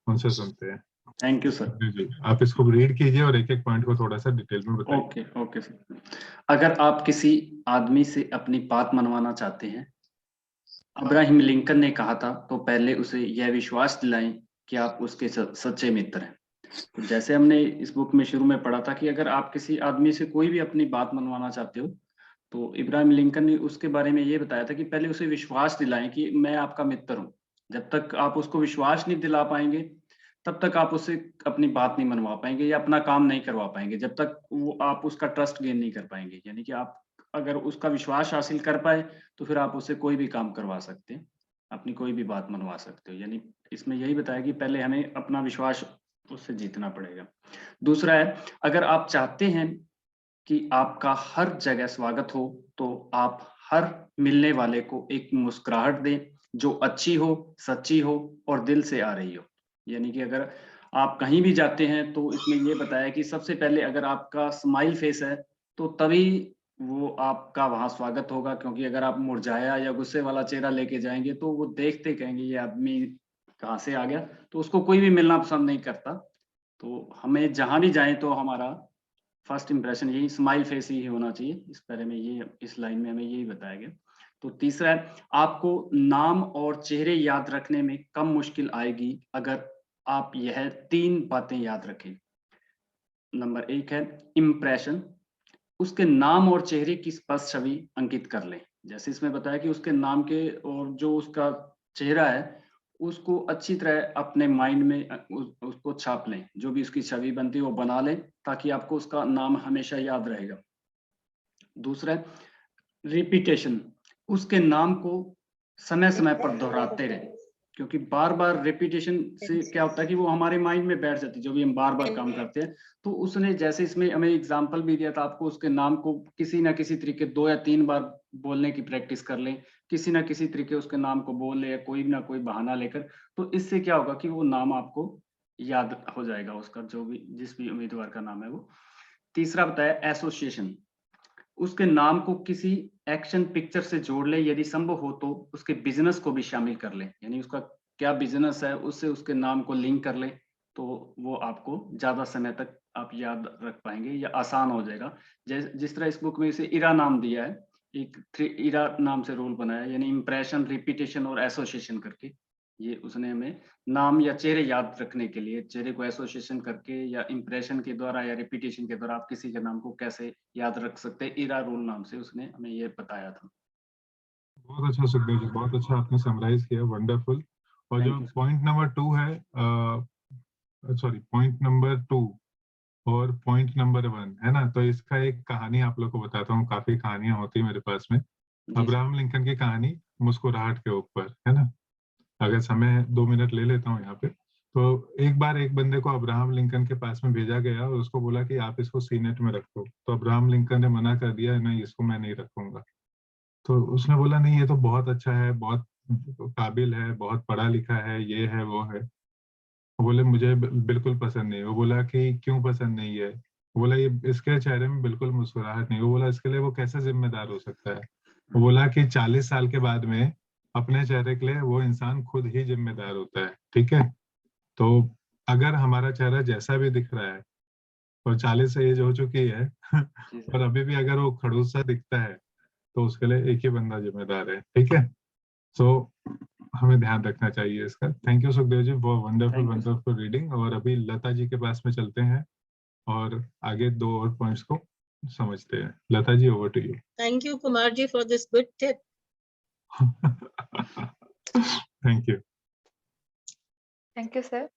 उनसे सुनते हैं। Thank you sir. जी आप इसको रीड कीजिए और एक एक पॉइंट को थोड़ा सा डिटेल में बताइए। Okay sir. अगर आप किसी आदमी से अपनी बात मनवाना चाहते हैं, अब्राहम लिंकन ने कहा था, तो पहले उसे यह विश्वास दिलाएं कि आप उसके सच्चे मित्र हैं। तो जैसे हमने इस बुक में शुरू में पढ़ा था कि अगर आप किसी आदमी से कोई भी अपनी बात मनवाना चाहते हो, तो इब्राहिम लिंकन ने उसके बारे में ये बताया था कि पहले उसे विश्वास दिलाएं कि मैं आपका मित्र हूँ। जब तक आप उसको विश्वास नहीं दिला पाएंगे, तब तक आप उससे अपनी बात नहीं मनवा पाएंगे या अपना काम नहीं करवा पाएंगे, जब तक वो आप उसका ट्रस्ट गेन नहीं कर पाएंगे। यानी कि आप अगर उसका विश्वास हासिल कर पाए, तो फिर आप उससे कोई भी काम करवा सकते हैं, अपनी कोई भी बात मनवा सकते हो। यानी इसमें यही बताया कि पहले हमें अपना विश्वास उससे जीतना पड़ेगा। दूसरा है, अगर आप चाहते हैं कि आपका हर जगह स्वागत हो, तो आप हर मिलने वाले को एक मुस्कुराहट दें जो अच्छी हो, सच्ची हो और दिल से आ रही हो। यानी कि अगर आप कहीं भी जाते हैं, तो इसमें ये बताया कि सबसे पहले अगर आपका स्माइल फेस है, तो तभी वो आपका वहाँ स्वागत होगा, क्योंकि अगर आप मुरझाया या गुस्से वाला चेहरा लेके जाएंगे, तो वो देखते कहेंगे ये आदमी कहाँ से आ गया, तो उसको कोई भी मिलना पसंद नहीं करता। तो हमें जहाँ भी जाएं, तो हमारा फर्स्ट इंप्रेशन यही स्माइल फेस ही होना चाहिए। इस बारे में ये, इस लाइन में हमें यही बताया गया। तो तीसरा है, आपको नाम और चेहरे याद रखने में कम मुश्किल आएगी अगर आप यह 3 बातें याद रखें। नंबर 1 है इम्प्रेशन, उसके नाम और चेहरे की स्पष्ट छवि अंकित कर लें। जैसे इसमें बताया कि उसके नाम के और जो उसका चेहरा है, उसको अच्छी तरह अपने माइंड में उसको छाप लें। जो भी उसकी छवि बनती है वो बना लें, ताकि आपको उसका नाम हमेशा याद रहेगा। दूसरा है रिपीटेशन, उसके नाम को समय समय पर दोहराते रहें, क्योंकि बार बार रिपीटेशन से क्या होता है कि वो हमारे माइंड में बैठ जाती है, जो भी हम बार बार काम करते हैं। तो उसने जैसे इसमें हमें एग्जांपल भी दिया था, आपको उसके नाम को किसी ना किसी तरीके 2 या 3 बार बोलने की प्रैक्टिस कर लें, किसी ना किसी तरीके उसके नाम को बोल ले या कोई ना कोई बहाना लेकर। तो इससे क्या होगा कि वो नाम आपको याद हो जाएगा, उसका जो भी जिस भी उम्मीदवार का नाम है वो। तीसरा बताया एसोसिएशन, उसके नाम को किसी एक्शन पिक्चर से जोड़ ले, यदि संभव हो तो उसके बिजनेस को भी शामिल कर ले। यानी उसका क्या बिजनेस है, उससे उसके नाम को लिंक कर ले, तो वो आपको ज्यादा समय तक आप याद रख पाएंगे या आसान हो जाएगा। जिस तरह इस बुक में इसे इरा नाम दिया है, एक 3 इरा नाम से रूल बनाया, यानी इंप्रेशन, रिपीटेशन और एसोसिएशन करके। ये उसने हमें नाम या चेहरे याद रखने के लिए, चेहरे को एसोसिएशन करके या इंप्रेशन के द्वारा या रिपीटेशन के द्वारा आप किसी के नाम को कैसे याद रख सकते हैं, इरा रूल नाम से उसने हमें ये बताया था। बहुत अच्छा सुखदेव जी, बहुत अच्छा आपने समराइज किया, वंडरफुल। और जो पॉइंट नंबर 2 है, सॉरी पॉइंट नंबर 2 और पॉइंट नंबर 1 है ना, तो इसका एक कहानी आप लोग को बताता हूँ। काफी कहानियां होती है मेरे पास में। अब्राहम लिंकन की कहानी मुस्कुराहट के ऊपर, है ना। अगर समय 2 मिनट ले लेता हूँ यहाँ पे। तो एक बार एक बंदे को अब्राहम लिंकन के पास में भेजा गया और उसको बोला कि आप इसको सीनेट में रखो। तो अब्राहम लिंकन ने मना कर दिया, नहीं इसको मैं नहीं रखूंगा। तो उसने बोला नहीं, ये तो बहुत अच्छा है, बहुत काबिल है, बहुत पढ़ा लिखा है, ये है वो है। वो बोले मुझे बिल्कुल पसंद नहीं। वो बोला कि क्यों पसंद नहीं है? वो बोला ये इसके चेहरे में बिल्कुल मुस्कुराहट नहीं। वो बोला इसके लिए वो कैसे जिम्मेदार हो सकता है? वो बोला कि 40 साल के बाद में अपने चेहरे के लिए वो इंसान खुद ही जिम्मेदार होता है, ठीक है। तो अगर हमारा चेहरा जैसा भी दिख रहा है और 40 से एज हो चुकी है और अभी भी अगर वो खड़ूस सा दिखता है, तो उसके लिए एक ही बंदा जिम्मेदार है, ठीक है। सो हमें ध्यान रखना चाहिए इसका। Thank you Sukhdev ji for wonderful reading. और अभी लता जी के पास में चलते हैं और आगे 2 और पॉइंट्स को समझते हैं। Lata ji, over to you. Thank you, Kumar ji, for this good tip. Thank you. Thank you sir.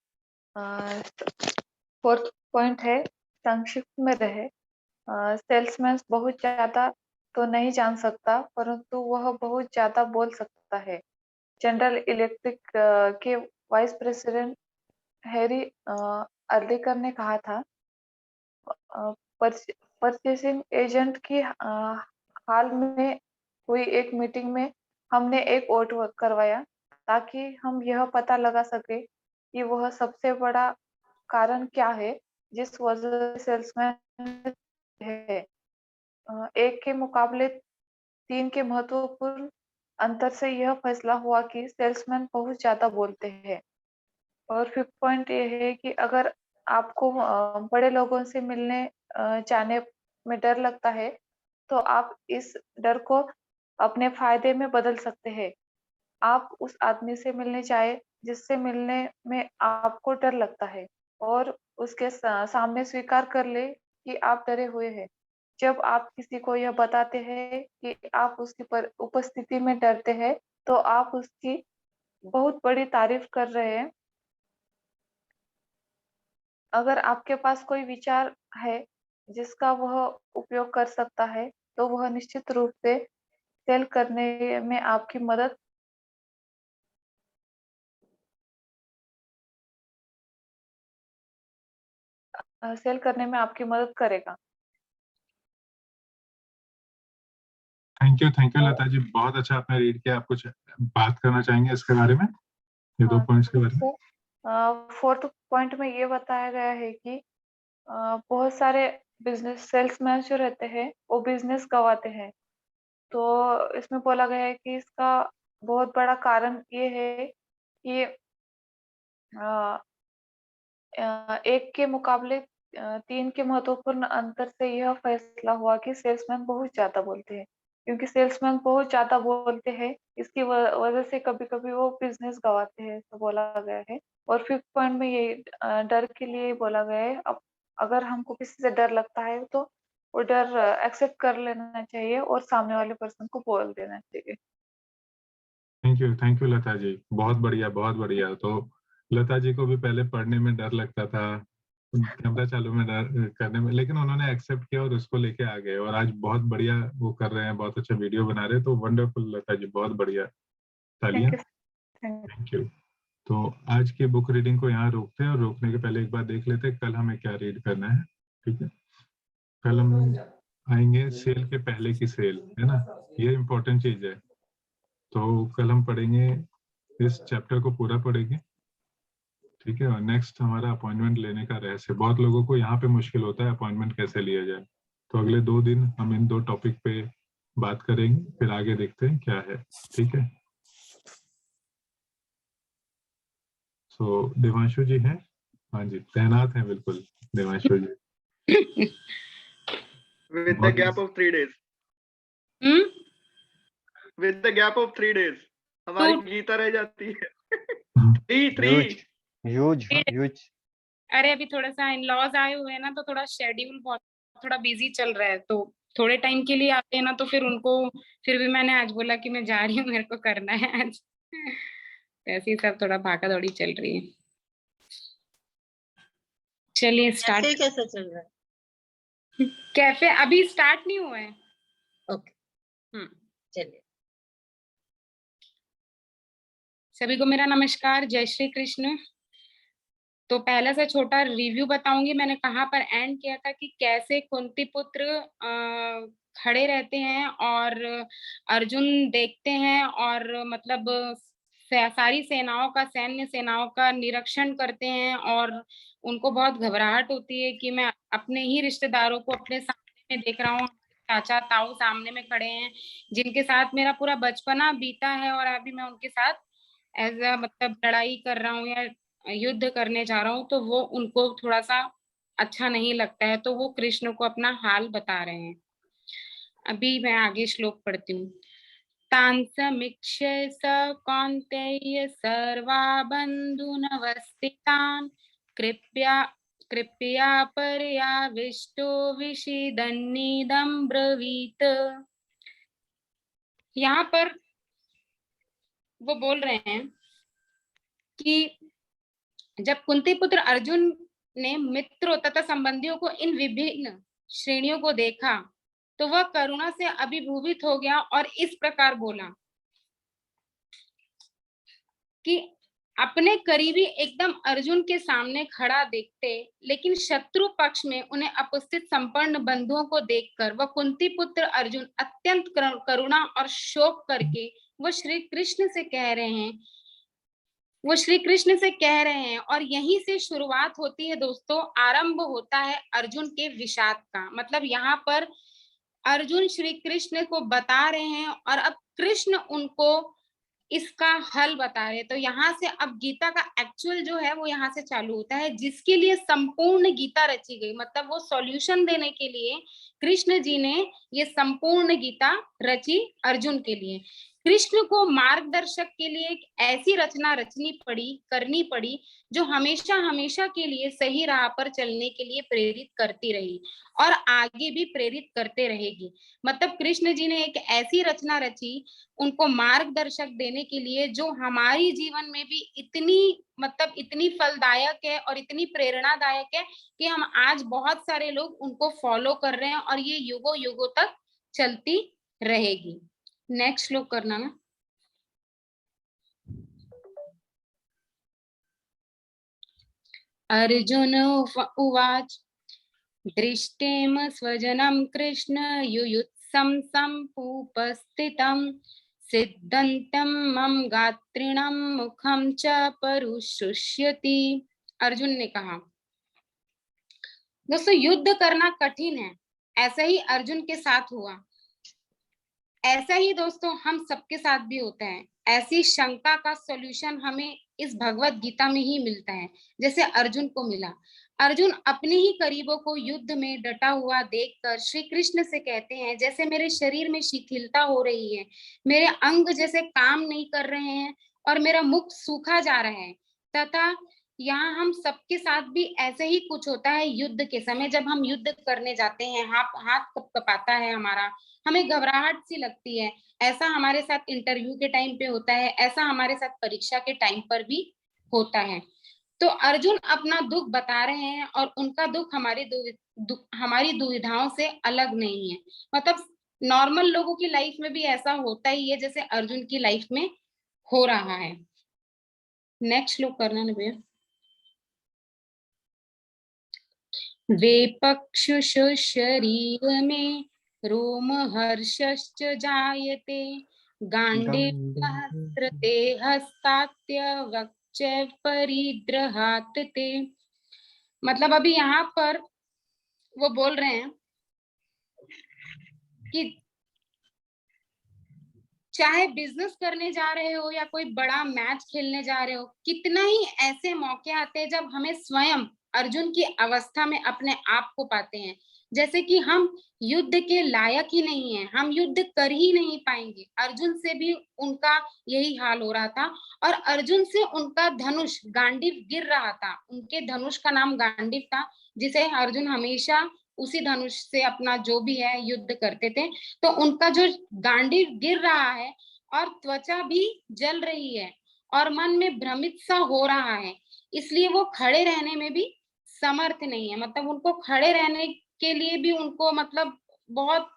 4th point है संक्षिप्त में रहे। सेल्समैन बहुत ज्यादा तो नहीं जान सकता, परंतु वह बहुत ज्यादा बोल सकता है। जनरल इलेक्ट्रिक के वाइस प्रेसिडेंट हैरी अर्लिकर ने कहा था, परचेसिंग एजेंट की हाल में हुई एक मीटिंग में हमने एक वोट करवाया ताकि हम यह पता लगा सके कि वह सबसे बड़ा कारण क्या है जिस वजह से सेल्समैन है। 1 के मुकाबले 3 के महत्वपूर्ण अंतर से यह फैसला हुआ कि सेल्समैन बहुत ज्यादा बोलते हैं। और 5th पॉइंट ये है कि अगर आपको बड़े लोगों से मिलने जाने में डर लगता है, तो आप इस डर को अपने फायदे में बदल सकते हैं। आप उस आदमी से मिलने जाए जिससे मिलने में आपको डर लगता है, और उसके सामने स्वीकार कर ले कि आप डरे हुए हैं। जब आप किसी को यह बताते हैं कि आप उसकी उपस्थिति में डरते हैं, तो आप उसकी बहुत बड़ी तारीफ कर रहे हैं। अगर आपके पास कोई विचार है जिसका वह उपयोग कर सकता है, तो वह निश्चित रूप से सेल करने में आपकी मदद करेगा। थैंक यू लता जी, बहुत अच्छा आपने रीड किया। आप कुछ बात करना चाहेंगे इसके बारे में, ये 2 पॉइंट्स के बारे में? फोर्थ पॉइंट में ये बताया गया है कि बहुत सारे बिजनेस सेल्समैन जो रहते हैं वो बिजनेस गंवाते हैं। तो इसमें बोला गया है कि इसका बहुत बड़ा कारण ये है कि एक के मुकाबले 3 के महत्वपूर्ण अंतर से यह फैसला हुआ कि सेल्समैन बहुत ज्यादा बोलते हैं। क्योंकि सेल्समैन बहुत ज्यादा बोलते हैं, इसकी वजह से कभी-कभी वो बिजनेस गंवाते हैं, ऐसा बोला गया है। और 5th पॉइंट में ये डर के लिए बोला गया है। अब अगर हमको किसी से डर लगता है तो वो डर एक्सेप्ट कर लेना चाहिए और सामने वाले पर्सन को बोल देना चाहिए। थैंक यू लता जी, बहुत बढ़िया, बहुत बढ़िया। तो लता जी को भी पहले पढ़ने में डर लगता था, कैमरा चालू में डर करने में, लेकिन उन्होंने एक्सेप्ट किया और उसको लेके आ गए और आज बहुत बढ़िया वो कर रहे हैं, बहुत अच्छा वीडियो बना रहे हैं। तो वंडरफुल लता जी, बहुत बढ़िया, तालियां। Thank you. तो आज की बुक रीडिंग को यहाँ रोकते हैं और रोकने के पहले एक बार देख लेते हैं कल हमें क्या रीड करना है। ठीक है, कल हम आएंगे सेल के पहले की सेल, है ना, ये इम्पोर्टेंट चीज है। तो कल हम पढ़ेंगे, इस चैप्टर को पूरा पढ़ेंगे। ठीक है, और नेक्स्ट हमारा अपॉइंटमेंट लेने का रहस्य। बहुत लोगों को यहाँ पे मुश्किल होता है अपॉइंटमेंट कैसे लिया जाए। तो अगले 2 दिन हम इन 2 टॉपिक पे बात करेंगे, फिर आगे देखते हैं क्या है। ठीक है, सो देवांशु जी हैं? हाँ जी, तैनात हैं बिल्कुल देवांशु जी। With the gap of 3 days. With the gap of 3 days, हमारी गीता रह जाती है। 3 ह्यूज। अरे अभी थोड़ा सा इन लॉज आए हुए हैं ना, तो थोड़ा शेड्यूल बहुत थोड़ा बिजी चल रहा है, तो थोड़े टाइम के लिए आते हैं ना, तो फिर उनको फिर भी मैंने आज बोला कि मैं जा रही हूँ, मेरे को करना है आज। ऐसे ही सब थोड़ा भागा दौड़ी चल रही है। चलिए स्टार्ट। कैसा चल रहा है? कैफे अभी स्टार्ट नहीं हुआ है। ओके, चलिए। सभी को मेरा नमस्कार, जय श्री कृष्ण। तो पहला सा छोटा रिव्यू बताऊंगी। मैंने कहाँ पर एंड किया था कि कैसे कुंती पुत्र खड़े रहते हैं और अर्जुन देखते हैं और मतलब सारी सेनाओं का, सैन्य सेनाओं का निरीक्षण करते हैं और उनको बहुत घबराहट होती है कि मैं अपने ही रिश्तेदारों को अपने सामने में देख रहा हूँ। चाचा ताऊ सामने में खड़े हैं, जिनके साथ मेरा पूरा बचपना बीता है और अभी मैं उनके साथ एज अ मतलब लड़ाई कर रहा हूँ या युद्ध करने जा रहा हूँ, तो वो उनको थोड़ा सा अच्छा नहीं लगता है, तो वो कृष्ण को अपना हाल बता रहे हैं। अभी मैं आगे श्लोक पढ़ती हूँ। तांसमीक्ष्य स कौन्तेय सर्वा बन्धुनवस्थितान् कृपया पर्याविष्टो विषीदन्निदं ब्रवीत। यहाँ पर वो बोल रहे हैं कि जब कुंती पुत्र अर्जुन ने मित्रों तथा संबंधियों को इन विभिन्न श्रेणियों को देखा, तो वह करुणा से अभिभूत हो गया और इस प्रकार बोला कि अपने करीबी एकदम अर्जुन के सामने खड़ा देखते, लेकिन शत्रु पक्ष में उन्हें उपस्थित संपन्न बंधुओं को देखकर वह कुंती पुत्र अर्जुन अत्यंत करुणा और शोक करके वो श्री कृष्ण से कह रहे हैं और यहीं से शुरुआत होती है दोस्तों, आरंभ होता है अर्जुन के विषाद का। मतलब यहाँ पर अर्जुन श्री कृष्ण को बता रहे हैं और अब कृष्ण उनको इसका हल बता रहे हैं। तो यहाँ से अब गीता का एक्चुअल जो है वो यहाँ से चालू होता है, जिसके लिए संपूर्ण गीता रची गई। मतलब वो सॉल्यूशन देने के लिए कृष्ण जी ने ये संपूर्ण गीता रची अर्जुन के लिए। कृष्ण को मार्गदर्शक के लिए एक ऐसी रचना करनी पड़ी जो हमेशा हमेशा के लिए सही राह पर चलने के लिए प्रेरित करती रही और आगे भी प्रेरित करते रहेगी। मतलब कृष्ण जी ने एक ऐसी रचना रची उनको मार्गदर्शक देने के लिए जो हमारी जीवन में भी इतनी फलदायक है और इतनी प्रेरणादायक है कि हम आज बहुत सारे लोग उनको फॉलो कर रहे हैं और ये युगों युगों तक चलती रहेगी। नेक्स्ट श्लोक करना ना। अर्जुन उवाच दृष्टेम स्वजनं कृष्ण युयुत्सं सम्पूपस्थितं सिद्धन्तं मम गात्रिणं मुखं च परुशुष्यति। अर्जुन ने कहा, दोस्तों युद्ध करना कठिन है, ऐसा ही अर्जुन के साथ हुआ, ऐसा ही दोस्तों हम सबके साथ भी होता है। ऐसी शंका का सॉल्यूशन हमें इस भगवत गीता में ही मिलता है, जैसे अर्जुन को मिला। अर्जुन अपने ही करीबों को युद्ध में डटा हुआ देखकर श्री कृष्ण से कहते हैं, जैसे मेरे शरीर में शिथिलता हो रही है, मेरे अंग जैसे काम नहीं कर रहे हैं और मेरा मुख सूखा जा रहा है, तथा यहाँ हम सबके साथ भी ऐसे ही कुछ होता है युद्ध के समय। जब हम युद्ध करने जाते हैं, हाथ कपकपाता है हमारा, हमें घबराहट सी लगती है। ऐसा हमारे साथ इंटरव्यू के टाइम पे होता है, ऐसा हमारे साथ परीक्षा के टाइम पर भी होता है। तो अर्जुन अपना दुख बता रहे हैं और उनका दुख हमारी दुविधाओं से अलग नहीं है। मतलब नॉर्मल लोगों की लाइफ में भी ऐसा होता ही है जैसे अर्जुन की लाइफ में हो रहा है। नेक्स्ट श्लोक करना ना भैया। वेपक्षुषु शरीर में रोमहर्षश्च जायते गाण्डीवहस्रते हस्तात्य वक्च परिद्रहात् ते। मतलब अभी यहाँ पर वो बोल रहे हैं कि चाहे बिजनेस करने जा रहे हो या कोई बड़ा मैच खेलने जा रहे हो, कितना ही ऐसे मौके आते हैं जब हमें स्वयं अर्जुन की अवस्था में अपने आप को पाते हैं, जैसे कि हम युद्ध के लायक ही नहीं है, हम युद्ध कर ही नहीं पाएंगे। अर्जुन से भी उनका यही हाल हो रहा था और अर्जुन से उनका धनुष गांडीव गिर रहा था। उनके धनुष का नाम गांडीव था, जिसे अर्जुन हमेशा उसी धनुष से अपना जो भी है युद्ध करते थे। तो उनका जो गांडीव गिर रहा है और त्वचा भी जल रही है और मन में भ्रमित सा हो रहा है, इसलिए वो खड़े रहने में भी समर्थ नहीं है। मतलब उनको खड़े रहने के लिए भी उनको मतलब बहुत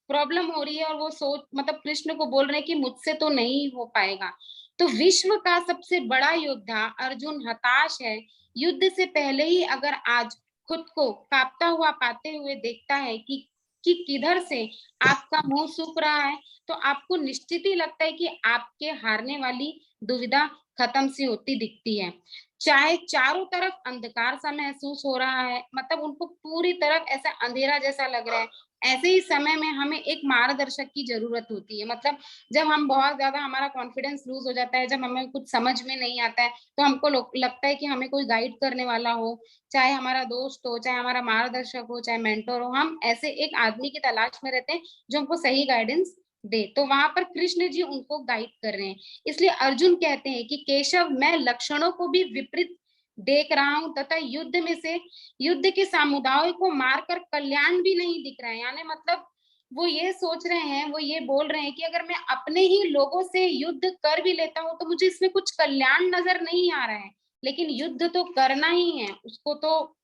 प्रॉब्लम हो रही है और वो मतलब कृष्ण को बोल रहे हैं कि मुझसे तो नहीं हो पाएगा। तो विश्व का सबसे बड़ा योद्धा अर्जुन हताश है। युद्ध से पहले ही अगर आज खुद को कांपता हुआ पाते हुए देखता है कि किधर से आपका मुंह सूख रहा है, तो आपको निश्चित ही लगता है कि आपके हारने वाली दुविधा खत्म सी होती दिखती है। चाहे चारों तरफ अंधकार सा महसूस हो रहा है, मतलब उनको पूरी तरफ ऐसा अंधेरा जैसा लग रहा है, ऐसे ही समय में हमें एक मार्गदर्शक की जरूरत होती है। मतलब जब हम बहुत ज्यादा हमारा कॉन्फिडेंस लूज हो जाता है, जब हमें कुछ समझ में नहीं आता है, तो हमको लगता है कि हमें कोई गाइड करने वाला हो, चाहे हमारा दोस्त हो, चाहे हमारा मार्गदर्शक हो, चाहे मेंटर हो, हम ऐसे एक आदमी की तलाश में रहते हैं जो हमको सही गाइडेंस दे। तो वहां पर कृष्ण जी उनको गाइड कर रहे हैं। इसलिए अर्जुन कहते हैं कि केशव, मैं लक्षणों को भी विपरीत देख रहा हूं तथा युद्ध के समुदायों को मारकर कल्याण भी नहीं दिख रहा है। यानी मतलब वो ये सोच रहे हैं, वो ये बोल रहे हैं कि अगर मैं अपने ही लोगों से युद्ध कर भी लेता हूँ तो मुझे इसमें कुछ कल्याण नजर नहीं आ रहा है, लेकिन युद्ध तो करना ही है, उसको तो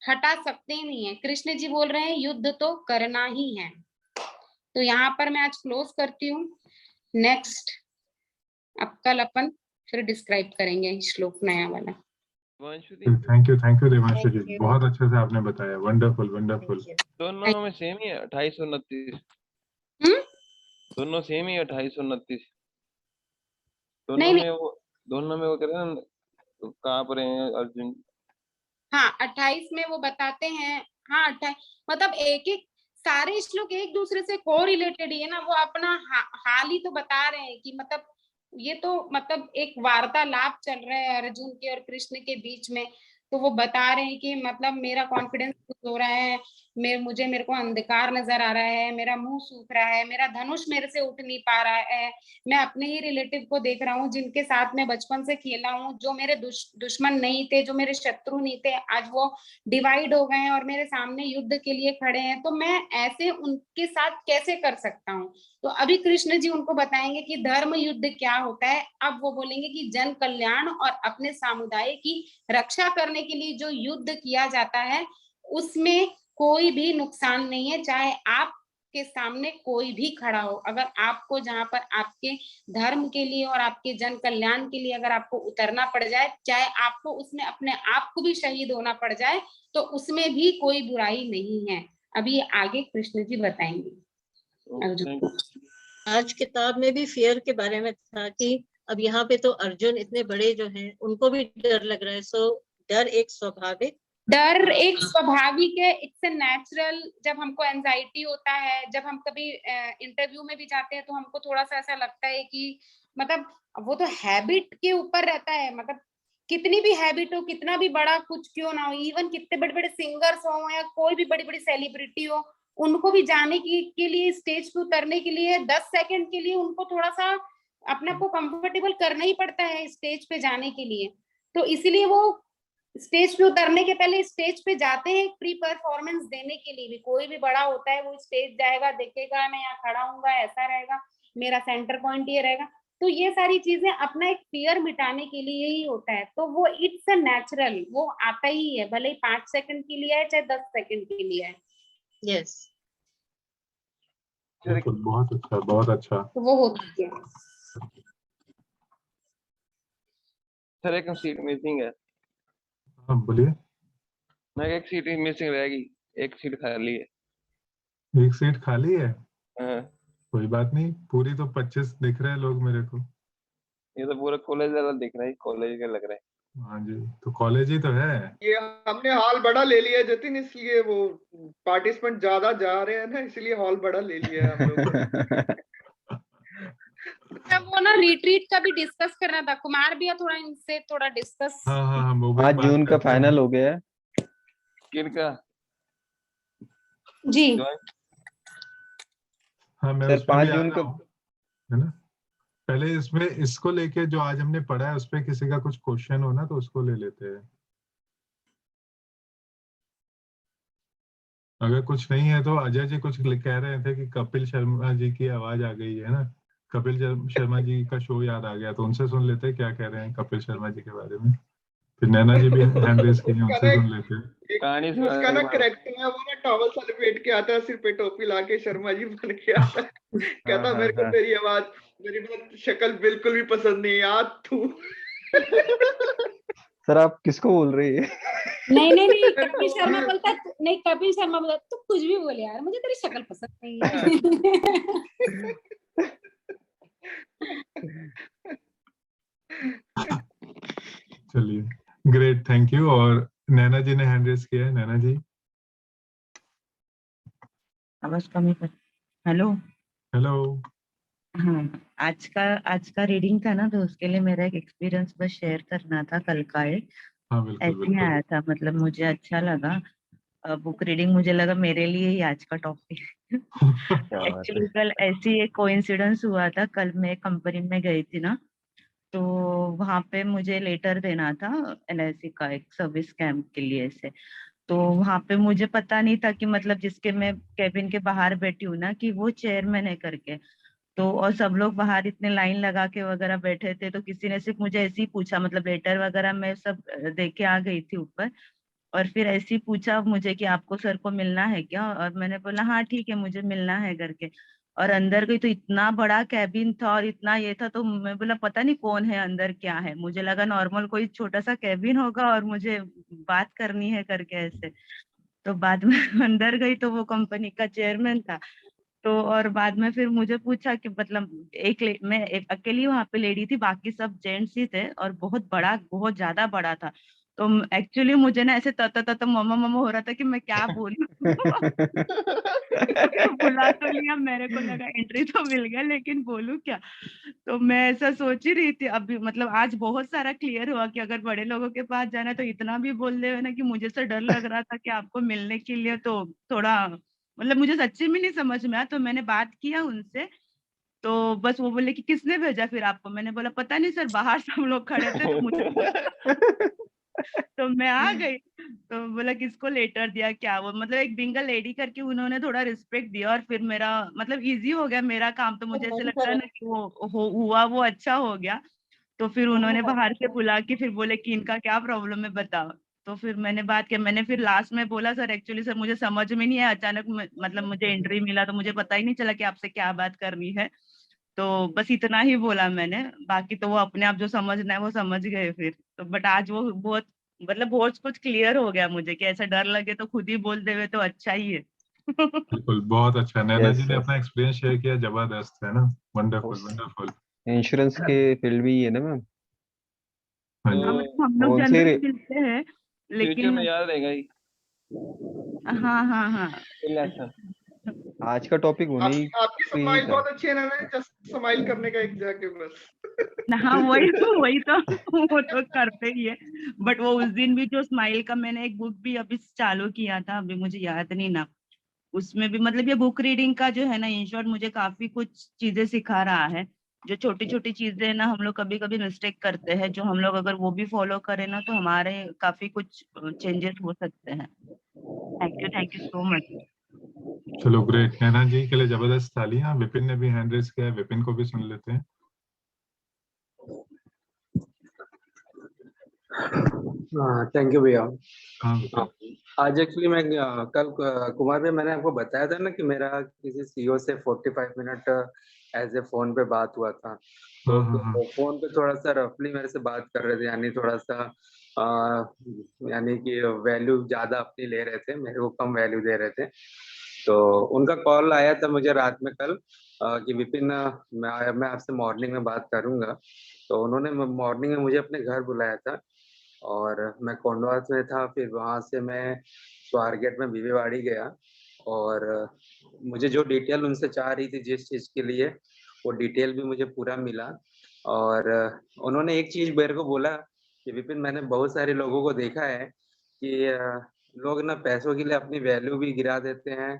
हटा सकते ही नहीं है। कृष्ण जी बोल रहे हैं युद्ध तो करना ही है। तो यहाँ पर मैं आज क्लोज करती हूँ। नेक्स्ट अब कल अपन फिर डिस्क्राइब करेंगे श्लोक नया वाला। थैंक यू देवांशु जी, बहुत अच्छे से आपने बताया। Wonderful wonderful. दोनों में सेम ही है 2829। दोनों सेम ही है 2829। दोनों में वो कह रहे हैं तो कहाँ पर है अर्जुन। हाँ 28 में वो बताते हैं। हाँ 28 मतलब एक एक सारे श्लोक एक दूसरे से को रिलेटेड ही है ना। वो अपना हाल ही तो बता रहे हैं कि मतलब ये तो मतलब एक वार्तालाप चल रहा है अर्जुन के और कृष्ण के बीच में। तो वो बता रहे हैं कि मतलब मेरा कॉन्फिडेंस हो रहा है, मुझे मेरे को अंधकार नजर आ रहा है, मेरा मुंह सूख रहा है, मेरा धनुष मेरे से उठ नहीं पा रहा है, मैं अपने ही रिलेटिव को देख रहा हूँ जिनके साथ मैं बचपन से खेला हूँ, जो मेरे दुश्मन नहीं थे, जो मेरे शत्रु नहीं थे, आज वो डिवाइड हो गए हैं और मेरे सामने युद्ध के लिए खड़े हैं, तो मैं ऐसे उनके साथ कैसे कर सकता हूँ। तो अभी कृष्ण जी उनको बताएंगे कि धर्म युद्ध क्या होता है। अब वो बोलेंगे कि जन कल्याण और अपने समुदाय की रक्षा करने के लिए जो युद्ध किया जाता है उसमें कोई भी नुकसान नहीं है, चाहे आपके सामने कोई भी खड़ा हो। अगर आपको जहां पर आपके धर्म के लिए और आपके जन कल्याण के लिए अगर आपको उतरना पड़ जाए, चाहे आपको उसमें अपने आप को भी शहीद होना पड़ जाए, तो उसमें भी कोई बुराई नहीं है। अभी आगे कृष्ण जी बताएंगे। आज किताब में भी फियर के बारे में था कि अब यहाँ पे तो अर्जुन इतने बड़े जो हैं उनको भी डर लग रहा है। सो डर एक स्वाभाविक है, इट्स ए नेचुरल। जब हमको एंजाइटी होता है, जब हम कभी इंटरव्यू में भी जाते हैं तो हमको थोड़ा सा ऐसा लगता है कि मतलब वो तो हैबिट के ऊपर रहता है, मतलब कितनी भी हैबिट हो, कितना भी बड़ा कुछ क्यों ना हो, इवन कितने बड़े बड़े सिंगर्स हो या कोई भी बड़ी बड़ी सेलिब्रिटी हो, उनको भी जाने के लिए स्टेज पे उतरने के लिए 10 सेकंड के लिए उनको थोड़ा सा अपने आप को कंफर्टेबल करना ही पड़ता है स्टेज पे जाने के लिए। तो इसीलिए वो स्टेज पे उतरने के पहले स्टेज पे जाते हैं प्री परफॉर्मेंस देने के लिए भी। कोई भी बड़ा होता है वो स्टेज जाएगा, देखेगा मैं यहाँ खड़ा हूँगा, ऐसा रहेगा, मेरा सेंटर पॉइंट ये रहेगा, तो ये सारी चीजें अपना एक फियर मिटाने के लिए ही होता है। तो वो इट्स अ नेचुरल, वो आता ही है, भले ही 5 सेकंड के लिए है चाहे 10 सेकंड के लिए है। यस, बहुत अच्छा, बहुत अच्छा। तो वो होती है। सर एक सीट मिसिंग है। हाँ बोलिए। मैं एक सीट मिसिंग रहेगी, एक सीट खाली है। एक सीट खाली है? हाँ। कोई बात नहीं, पूरी तो 25 दिख रहे हैं लोग मेरे को। ये तो पूरा कॉलेज वाला दिख रहा है, कॉलेज का लग रहा है। हाँ जी, तो कॉलेज ही तो है। ये हमने हॉल बड़ा ले लिया जतिन, इसलिए वो पार्टिसिपेंट ज्यादा जा रहे हैं ना, इसलिए हॉल बड़ा ले लिया है हम लोगों ने। वो ना रिट्रीट का भी डिस्कस करना था, कुमार भैया थोड़ा इनसे थोड़ा डिस्कस। हाँ, वो 5 जून का फाइनल हो गया है। किनका? जी हाँ, मैं सर उसमें 5 भी आ जून रहा का हूँ, है ना। पहले इसमें इसको लेके जो आज हमने पढ़ा है उस पे किसी का कुछ क्वेश्चन हो ना तो उसको ले लेते हैं। अगर कुछ नहीं है तो अजय जी कुछ कह रहे थे कि कपिल शर्मा जी की आवाज आ गई है ना, कपिल शर्मा जी का शो याद आ गया, तो उनसे सुन लेते हैं क्या कह रहे हैं कपिल शर्मा जी के बारे में। फिर नैना जी भी हैंड रेज की हैं, उनसे सुन लेते हैं। कहानी उसका ना करेक्टर है, वो ना टॉवल सा लपेट के आता है, सिर पे टोपी लाके शर्मा जी बन के आता है। कहता मेरे को तेरी आवाज, मेरी बात शक्ल बिल्कुल भी पसंद नहीं यार तू। सर आप किसको बोल रही है? नहीं कपिल शर्मा बोलता नहीं, कपिल शर्मा बोलता तू कुछ भी बोले यार, मुझे तेरी शक्ल पसंद नहीं है। चलिए, ग्रेट, थैंक यू। और नैना जी ने हैंड रेज किया है। नैना जी आवाज कम ही कर। Hello hello. हाँ, आज का रीडिंग था ना, तो उसके लिए मेरा एक एक्सपीरियंस बस शेयर करना था। कल का एक हाँ बिल्कुल ऐसे ही बिल्कुल। आया था, मतलब मुझे अच्छा लगा। बुक रीडिंग मुझे लगा मेरे लिए ही आज का टॉपिक। एक्चुअली कल ऐसी एक कोइंसिडेंस हुआ था। कल मैं कंपनी में गई थी ना, तो वहां पे मुझे लेटर देना था LIC का एक सर्विस कैंप के लिए से। तो वहां पे मुझे पता नहीं था कि मतलब जिसके मैं कैबिन के बाहर बैठी हूँ ना, कि वो चेयरमैन है करके। तो और सब लोग बाहर इतने लाइन लगा के वगैरह बैठे थे, तो किसी ने सिर्फ मुझे ऐसे ही पूछा, मतलब लेटर वगैरह मैं सब दे के आ गई थी ऊपर, और फिर ऐसे ही पूछा मुझे कि आपको सर को मिलना है क्या, और मैंने बोला हाँ ठीक है मुझे मिलना है करके। और अंदर गई तो इतना बड़ा कैबिन था और इतना ये था, तो मैं बोला पता नहीं कौन है अंदर, क्या है, मुझे लगा नॉर्मल कोई छोटा सा कैबिन होगा और मुझे बात करनी है करके ऐसे। तो बाद में अंदर गई तो वो कंपनी का चेयरमैन था। तो और बाद में फिर मुझे पूछा कि मतलब मैं एक अकेली वहां पे लेडी थी, बाकी सब जेंट्स ही थे, और बहुत बड़ा, बहुत ज्यादा बड़ा था। तो एक्चुअली मुझे ना ऐसे तत मम्मा मम्मा हो रहा था कि मैं क्या बोलूं। बुला तो लिया, मेरे को लगा एंट्री तो मिल गया, लेकिन बोलूं क्या। तो मैं ऐसा सोच ही रही थी अभी, मतलब आज बहुत सारा क्लियर हुआ कि अगर बड़े लोगों के पास जाना है तो इतना भी बोल दे ना कि मुझे से डर लग रहा था कि आपको मिलने के लिए, तो थोड़ा मतलब मुझे सच्ची में नहीं समझ में आया। तो मैंने बात किया उनसे, तो बस वो बोले कि किसने भेजा फिर आपको। मैंने बोला पता नहीं सर, बाहर सब लोग खड़े थे तो मुझे तो मैं आ गई। तो बोला किसको लेटर दिया क्या, वो मतलब एक बिंगल लेडी करके उन्होंने थोड़ा रिस्पेक्ट दिया, और फिर मेरा मतलब इजी हो गया मेरा काम। तो मुझे ऐसे लगता है ना कि वो हुआ वो अच्छा हो गया। तो फिर उन्होंने बाहर से बुला के फिर बोले कि इनका क्या प्रॉब्लम है बताओ। तो फिर मैंने बात किया, मैंने फिर लास्ट में बोला सर एक्चुअली सर मुझे समझ में नहीं आया, अचानक मतलब मुझे एंट्री मिला तो मुझे पता ही नहीं चला कि आपसे क्या बात करनी है। तो बस इतना ही बोला मैंने, बाकी तो वो अपने आप जो समझना है वो समझ गए फिर। तो बट आज वो बहुत मतलब बहुत कुछ क्लियर हो गया मुझे कि ऐसा डर लगे तो खुद ही बोल देवे तो अच्छा ही है। बिल्कुल, बहुत अच्छा। नैना जी यस ने यस। अपना एक्सपीरियंस शेयर किया, जबरदस्त है ना। Wonderful wonderful. इंश्योरेंस के फील्ड भी है ना मैम? हाँ हाँ जी। मतलब हम लोग कौन से जनरली मिलते हैं फ्यूचर लेकिन में याद रहेगा ही। हाँ हाँ हाँ। आज का टॉपिक उन्हीं आपकी पे ही स्माइल था। बहुत अच्छी है ना, जस्ट स्माइल करने का एक जाके बस। हाँ वही तो वो तो करते ही है। बट वो उस दिन भी जो स्माइल का मैंने एक बुक भी अभी चालू किया था, अभी मुझे याद नहीं ना, उसमें भी मतलब ये बुक रीडिंग का जो है ना, इन शॉर्ट मुझे काफी कुछ चीजें सिखा रहा है। जो छोटी छोटी चीजें ना हम लोग कभी कभी मिस्टेक करते हैं, जो हम लोग अगर वो भी फॉलो करें ना तो हमारे काफी कुछ चेंजेस हो सकते हैं। Thank you so much. चलो ग्रेट। नैना जी के लिए जबरदस्त तालियां। विपिन ने भी हैंड रेस किया है, विपिन को भी सुन लेते हैं। थैंक यू भैया। हाँ विपिन। आज एक्चुअली मैं कल कुमार भाई मैंने आपको बताया था ना कि मेरा किसी सीईओ से 45 मिनट एज ए फोन पे बात हुआ था। तो फोन पे थोड़ा सा रफली मेरे से बात कर रहे थे, यानी थोड़ा सा यानी कि वैल्यू ज्यादा अपनी ले रहे थे, मेरे को कम वैल्यू दे रहे थे। तो उनका कॉल आया था मुझे रात में कल कि विपिन मैं आपसे मॉर्निंग में बात करूंगा। तो उन्होंने मॉर्निंग में मुझे अपने घर बुलाया था और मैं कोंडवास में था। फिर वहाँ से मैं स्वारगेट में बीबीवाड़ी गया और मुझे जो डिटेल उनसे चाह रही थी जिस चीज़ के लिए, वो डिटेल भी मुझे पूरा मिला। और उन्होंने एक चीज़ मेरे को बोला कि विपिन, मैंने बहुत सारे लोगों को देखा है कि लोग ना पैसों के लिए अपनी वैल्यू भी गिरा देते हैं,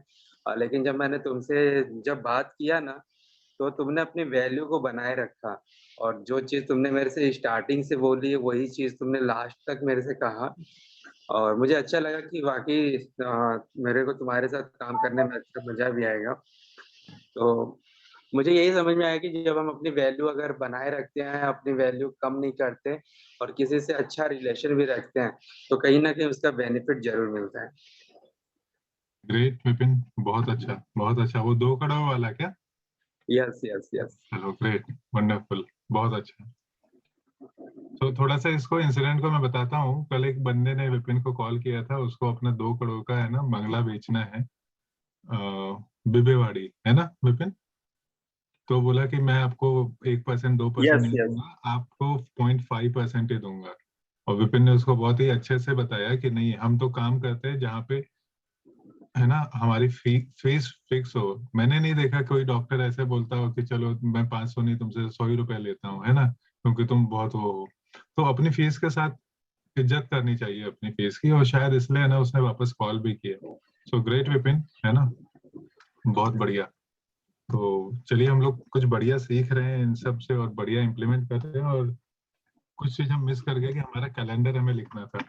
लेकिन जब मैंने तुमसे जब बात किया ना तो तुमने अपनी वैल्यू को बनाए रखा, और जो चीज़ तुमने मेरे से स्टार्टिंग से बोली है वही चीज़ तुमने लास्ट तक मेरे से कहा। और मुझे अच्छा लगा कि वाकई मेरे को तुम्हारे साथ काम करने में अच्छा मजा भी आएगा। तो मुझे यही समझ में आया कि जब हम अपनी वैल्यू अगर बनाए रखते हैं, अपनी वैल्यू कम नहीं करते और किसी से अच्छा रिलेशन भी रखते हैं, तो कहीं ना कहीं उसका बेनिफिट जरूर मिलता है। ग्रेट विपिन, बहुत अच्छा बहुत अच्छा। वो 2 करोड़ वाला क्या? Yes yes yes. चलो ग्रेट, वंडरफुल, बहुत अच्छा। तो थोड़ा सा इसको इंसिडेंट को मैं बताता हूँ। कल एक बंदे ने विपिन को कॉल किया था, उसको अपना 2 करोड़ का है ना बंगला बेचना है बिबेवाड़ी, है ना विपिन? तो बोला कि मैं आपको 1% 2% नहीं दूंगा, आपको 0.5% ही दूंगा। और विपिन ने उसको बहुत ही अच्छे से बताया कि नहीं, हम तो काम करते हैं जहाँ पे है ना हमारी फीस फिक्स हो। मैंने नहीं देखा कोई डॉक्टर ऐसे बोलता हो कि चलो मैं 500 नहीं तुमसे 100 ही रुपए लेता हूँ, है ना, क्योंकि तुम बहुत वो हो। तो अपनी फीस के साथ इज्जत करनी चाहिए अपनी फीस की, और शायद इसलिए ना उसने वापस कॉल भी किया। सो ग्रेट विपिन, है ना, बहुत बढ़िया। तो चलिए, हम लोग कुछ बढ़िया सीख रहे हैं इन सब से और बढ़िया इम्प्लीमेंट कर रहे हैं। और कुछ चीज हम मिस कर गए कि हमारा कैलेंडर हमें लिखना था।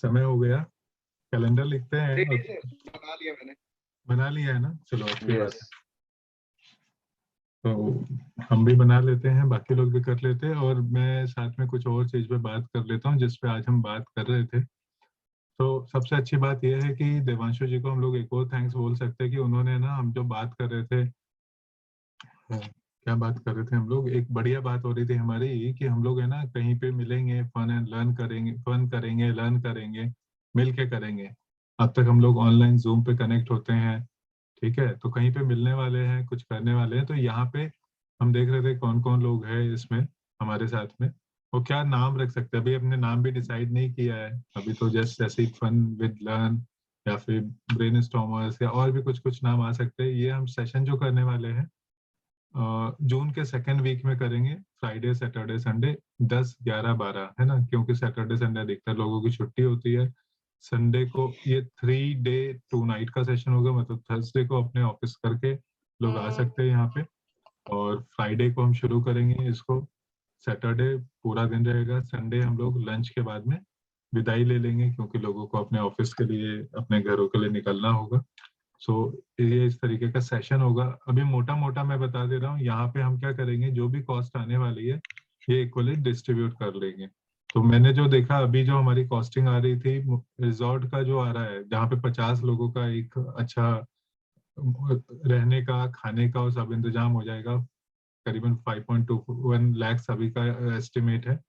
समय हो गया, कैलेंडर लिखते हैं। रेडी सर, बना लिया मैंने। बना लिया है ना, चलो अच्छी बात यस। है। तो हम भी बना लेते हैं, बाकी लोग भी कर लेते हैं, और मैं साथ में कुछ और चीज पे बात कर लेता हूँ जिस पे आज हम बात कर रहे थे। तो सबसे अच्छी बात यह है कि देवांशु जी को हम लोग एक और थैंक्स बोल सकते हैं कि उन्होंने ना, हम जो बात कर रहे थे, क्या बात कर रहे थे हम लोग, एक बढ़िया बात हो रही थी हमारी कि हम लोग है ना कहीं पे मिलेंगे, फन एंड लर्न करेंगे, फन करेंगे, लर्न करेंगे, मिल के करेंगे। अब तक हम लोग ऑनलाइन जूम पे कनेक्ट होते हैं, ठीक है, तो कहीं पे मिलने वाले हैं, कुछ करने वाले हैं। तो यहाँ पे हम देख रहे थे कौन कौन लोग हैं इसमें हमारे साथ में, और क्या नाम रख सकते हैं। अभी हमने नाम भी डिसाइड नहीं किया है, अभी तो जस्ट ऐसे ही फन विद लर्न या फिर ब्रेनस्टॉर्मर्स या और भी कुछ कुछ नाम आ सकते हैं। ये हम सेशन जो करने वाले हैं जून के सेकेंड वीक में करेंगे, फ्राइडे सैटरडे संडे 10, 11, 12, है ना, क्योंकि सैटरडे संडे अधिकतर लोगों की छुट्टी होती है। संडे को ये 3 डे 2 नाइट का सेशन होगा, मतलब थर्सडे को अपने ऑफिस करके लोग आ सकते हैं यहाँ पे, और फ्राइडे को हम शुरू करेंगे इसको। सैटरडे पूरा दिन रहेगा, संडे हम लोग लंच के बाद में विदाई ले लेंगे क्योंकि लोगों को अपने ऑफिस के लिए, अपने घरों के लिए निकलना होगा। सो ये इस तरीके का सेशन होगा। अभी मोटा मोटा मैं बता दे रहा हूँ, यहाँ पे हम क्या करेंगे, जो भी कॉस्ट आने वाली है ये इक्वली डिस्ट्रीब्यूट कर लेंगे। तो मैंने जो देखा अभी, जो हमारी कॉस्टिंग आ रही थी रिजॉर्ट का जो आ रहा है, जहाँ पे 50 लोगों का एक अच्छा रहने का, खाने का और सब इंतजाम हो जाएगा, करीबन 5.21 लाख सभी का एस्टिमेट है।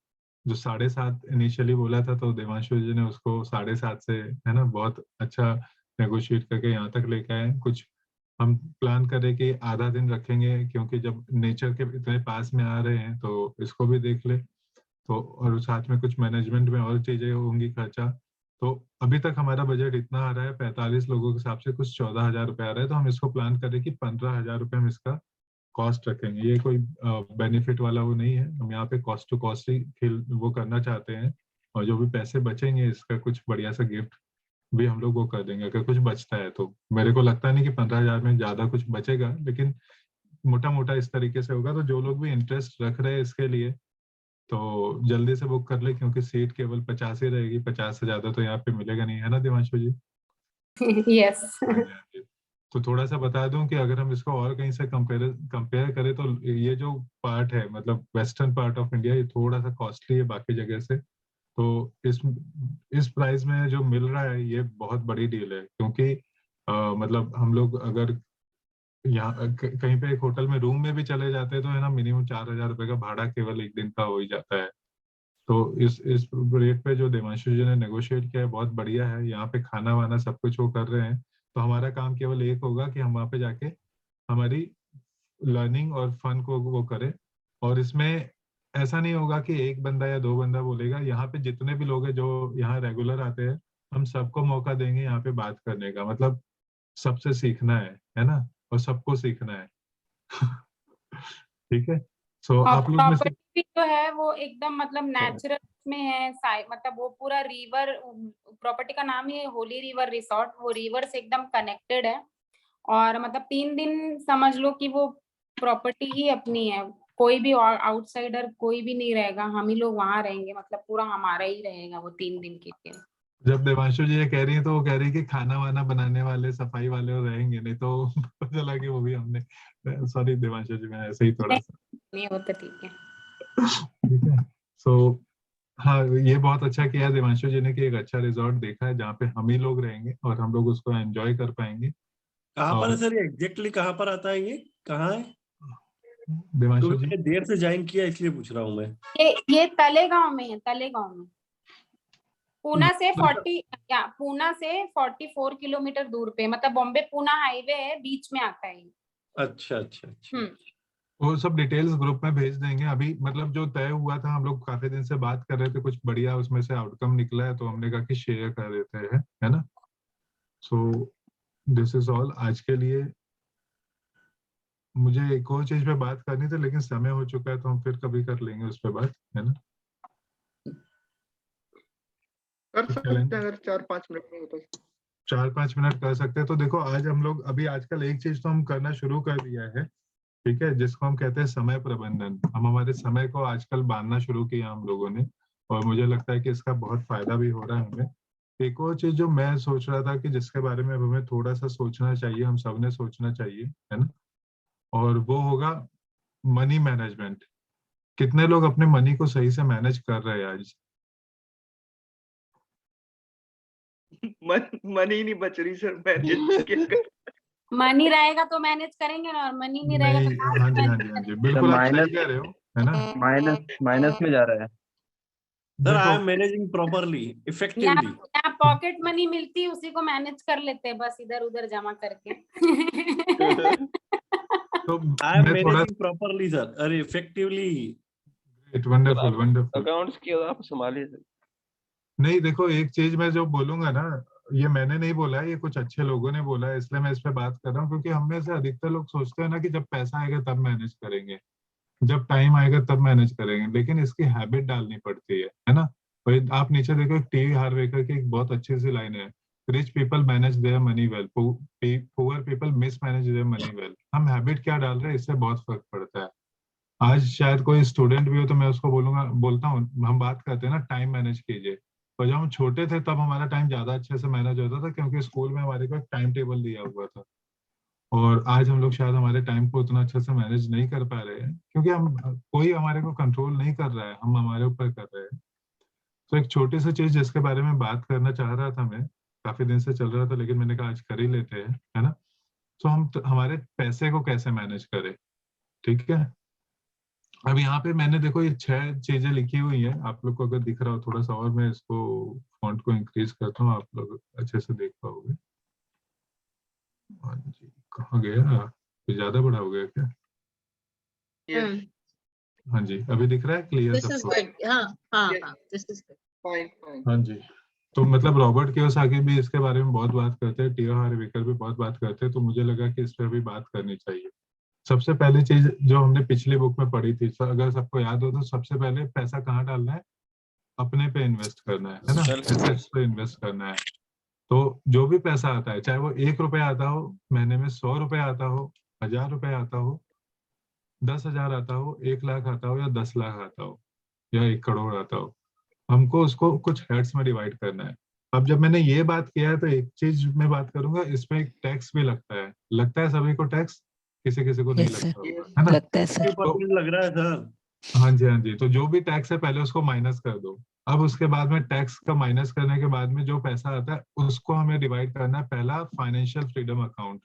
जो 7.5 इनिशियली बोला था, तो देवांशु जी ने उसको 7.5 से, है ना, बहुत अच्छा नेगोशिएट करके यहाँ तक लेके आए। कुछ हम प्लान करें कि आधा दिन रखेंगे, क्योंकि जब नेचर के इतने पास में आ रहे हैं तो इसको भी देख ले, तो और साथ में कुछ मैनेजमेंट में और चीजें होंगी खर्चा। तो अभी तक हमारा बजट इतना आ रहा है, 45 लोगों के हिसाब से कुछ 14,000 रुपये आ रहा है। तो हम इसको प्लान करें कि 15,000 रुपये हम इसका कॉस्ट रखेंगे। ये कोई बेनिफिट वाला वो नहीं है, हम यहाँ पे कॉस्ट टू कॉस्ट ही वो करना चाहते हैं, और जो भी पैसे बचेंगे इसका कुछ बढ़िया सा गिफ्ट भी हम लोग वो कर देंगे अगर कुछ बचता है तो। मेरे को लगता नहीं कि 15,000 में ज्यादा कुछ बचेगा, लेकिन मोटा मोटा इस तरीके से होगा। तो जो लोग भी इंटरेस्ट रख रहे हैं इसके लिए, तो जल्दी से बुक कर ले, क्योंकि सीट केवल 50 ही रहेगी, 50 से ज्यादा तो यहाँ पे मिलेगा नहीं, है ना देवांशु जी? यस। तो थोड़ा सा बता दूं कि अगर हम इसको और कहीं से कंपेयर करें तो ये जो पार्ट है, मतलब वेस्टर्न पार्ट ऑफ इंडिया, ये थोड़ा सा कॉस्टली है बाकी जगह से। तो इस प्राइस में जो मिल रहा है ये बहुत बड़ी डील है, क्योंकि मतलब हम लोग अगर यहाँ कहीं पे एक होटल में रूम में भी चले जाते हैं तो, है ना, मिनिमम 4,000 रुपये का भाड़ा केवल एक दिन का हो ही जाता है। तो इस रेट पे जो देवांशु जी ने नेगोशिएट किया है बहुत बढ़िया है। यहाँ पे खाना वाना सब कुछ वो कर रहे हैं, तो हमारा काम केवल एक होगा कि हम वहाँ पे जाके हमारी लर्निंग और फन को वो करें। और इसमें ऐसा नहीं होगा कि एक बंदा या दो बंदा बोलेगा, यहाँ पे जितने भी लोग हैं जो यहाँ रेगुलर आते हैं, हम सबको मौका देंगे यहाँ पे बात करने का। मतलब सबसे सीखना है ना, और सबको सीखना है। ठीक है, सो आप लोग में से प्रॉपर्टी जो है वो एकदम मतलब नेचुरल में है, मतलब वो पूरा रिवर, प्रॉपर्टी का नाम ही है होली रिवर रिसोर्ट, वो रिवर से एकदम कनेक्टेड है। और मतलब 3 दिन समझ लो कि वो प्रॉपर्टी ही अपनी है, कोई भी आउटसाइडर कोई भी नहीं रहेगा, हम ही लोग वहां रहेंगे, मतलब पूरा हमारा ही रहेगा वो 3 दिन के लिए। जब देवांशु जी ये कह रही है तो वो कह रही है कि खाना वाना बनाने वाले, सफाई वाले वो रहेंगे, नहीं तो पता चला कि वो भी हमने, सॉरी देवांशु जी, मैं ऐसे ही थोड़ा सा नहीं वो तो ठीक है। ठीक है। सो हाँ, ये बहुत अच्छा किया देवांशु जी ने कि एक अच्छा रिजॉर्ट देखा है जहाँ पे हम ही लोग रहेंगे और हम लोग उसको एंजॉय कर पाएंगे। कहाँ पर है सर, एग्जैक्टली कहाँ पर आता है, ये कहाँ है? देवांशु तो जी मैंने देर से ज्वाइन किया इसलिए पूछ रहा हूँ मैं। ये तलेगांव में है, तलेगांव में। पूना से 44 किलोमीटर दूर पे, मतलब बॉम्बे पूना हाईवे है, बीच में आता है। अच्छा अच्छा अच्छा। वो सब डिटेल्स ग्रुप में भेज देंगे। अभी मतलब जो तय हुआ था, हम लोग काफी दिन से बात कर रहे थे, कुछ बढ़िया उसमें से आउटकम निकला है, तो हमने कहा कि शेयर कर देते हैं, है ना। सो दिस इज ऑल आज के लिए। मुझे एक और चीज पे बात करनी थी, लेकिन समय हो चुका है, तो हम फिर कभी कर लेंगे उस पर बात, है ना। कर सकते हैं अगर 4-5 मिनट में होता है। 4-5 मिनट कर सकते हैं। तो देखो आज हम लोग अभी आजकल एक चीज तो हम करना शुरू कर दिया है, ठीक है, जिसको हम कहते हैं समय प्रबंधन। हम हमारे समय को आजकल बांधना शुरू किया हम लोगों ने, और मुझे लगता है कि इसका बहुत फायदा भी हो रहा है हमें। एक और चीज जो मैं सोच रहा था कि जिसके बारे में हमें थोड़ा सा सोचना चाहिए, हम सबने सोचना चाहिए, है ना, और वो होगा मनी मैनेजमेंट। कितने लोग अपने मनी को सही से मैनेज कर रहे हैं आज? मनी नहीं बच रही सर, मैनेज मनी रहेगा तो मैनेज करेंगे ना, और मनी नहीं रहेगा तो हाँ जी हाँ जी हाँ जी, बिल्कुल आप सही कह रहे हो, है ना। माइनस में जा रहा है sir. I am managing properly, effectively. यहाँ पॉकेट मनी मिलती है, उसी को मैनेज कर लेते हैं बस, इधर उधर जमा करके। तो I am managing properly sir, अरे effectively. It wonderful wonderful. Accounts की आप संभालिए सर। नहीं देखो, एक चीज मैं जो बोलूंगा ना, ये मैंने नहीं बोला है, ये कुछ अच्छे लोगों ने बोला है, इसलिए मैं इस पे बात कर रहा हूँ, क्योंकि हम में से अधिकतर लोग सोचते हैं ना कि जब पैसा आएगा तब मैनेज करेंगे, जब टाइम आएगा तब मैनेज करेंगे, लेकिन इसकी हैबिट डालनी पड़ती है ना। और आप नीचे देखो, टी हार्वेकर की एक बहुत अच्छी सी लाइन है, rich people manage their money well, poor people miss manage their money well. हम हैबिट क्या डाल रहे हैं, इससे बहुत फर्क पड़ता है। आज शायद कोई स्टूडेंट भी हो तो मैं उसको बोलता हूँ, हम बात करते हैं ना टाइम मैनेज कीजिए, और जब हम छोटे थे तब हमारा टाइम ज्यादा अच्छे से मैनेज होता था, क्योंकि स्कूल में हमारे को एक टाइम टेबल दिया हुआ था। और आज हम लोग शायद हमारे टाइम को उतना अच्छे से मैनेज नहीं कर पा रहे हैं, क्योंकि हम कोई हमारे को कंट्रोल नहीं कर रहा है, हम हमारे ऊपर कर रहे हैं। तो एक छोटी सी चीज जिसके बारे में बात करना चाह रहा था, मैं काफी दिन से चल रहा था, लेकिन मैंने कहा आज कर ही लेते हैं, है ना। तो हम हमारे पैसे को कैसे मैनेज करें, ठीक है। अब यहाँ पे मैंने देखो ये 6 चीजें लिखी हुई हैं, आप लोग को अगर दिख रहा हो थोड़ा सा, और मैं इसको फॉन्ट को इंक्रीज करता हूँ, आप लोग अच्छे से देख पाओगे। हाँ जी, कहाँ गया, तो ज्यादा बड़ा हो गया क्या? हाँ जी, अभी दिख रहा है क्लियर सबको? हाँ जी। तो मतलब रॉबर्ट कियोसाकी भी इसके बारे में बहुत बात करते हैं, टी हार्वेकर भी बहुत बात करते हैं, तो मुझे लगा कि इस पर भी बात करनी चाहिए। सबसे पहली चीज जो हमने पिछली बुक में पढ़ी थी, अगर सबको याद हो तो, सबसे पहले पैसा कहाँ डालना है, अपने पे इन्वेस्ट करना है ना, एसेट्स पे इन्वेस्ट करना है। तो जो भी पैसा आता है, चाहे वो 1 रुपया आता हो, महीने में 100 रुपया आता हो, 1000 रुपया आता हो, 10,000 आता हो, 1 लाख आता हो, या 10 लाख आता हो, या 1 करोड़ आता हो, हमको उसको कुछ हेड्स में डिवाइड करना है। अब जब मैंने ये बात किया है तो एक चीज मैं बात करूंगा, इसमें एक टैक्स भी लगता है सभी को टैक्स, किसी किसी को नहीं लगता होगा, है ना। लगता है सर, लग रहा है सर। हाँ जी, हाँ जी। तो जो भी टैक्स है पहले उसको माइनस कर दो। अब उसके बाद में टैक्स का माइनस करने के बाद में जो पैसा आता है उसको हमें डिवाइड करना है। पहला, फाइनेंशियल फ्रीडम अकाउंट,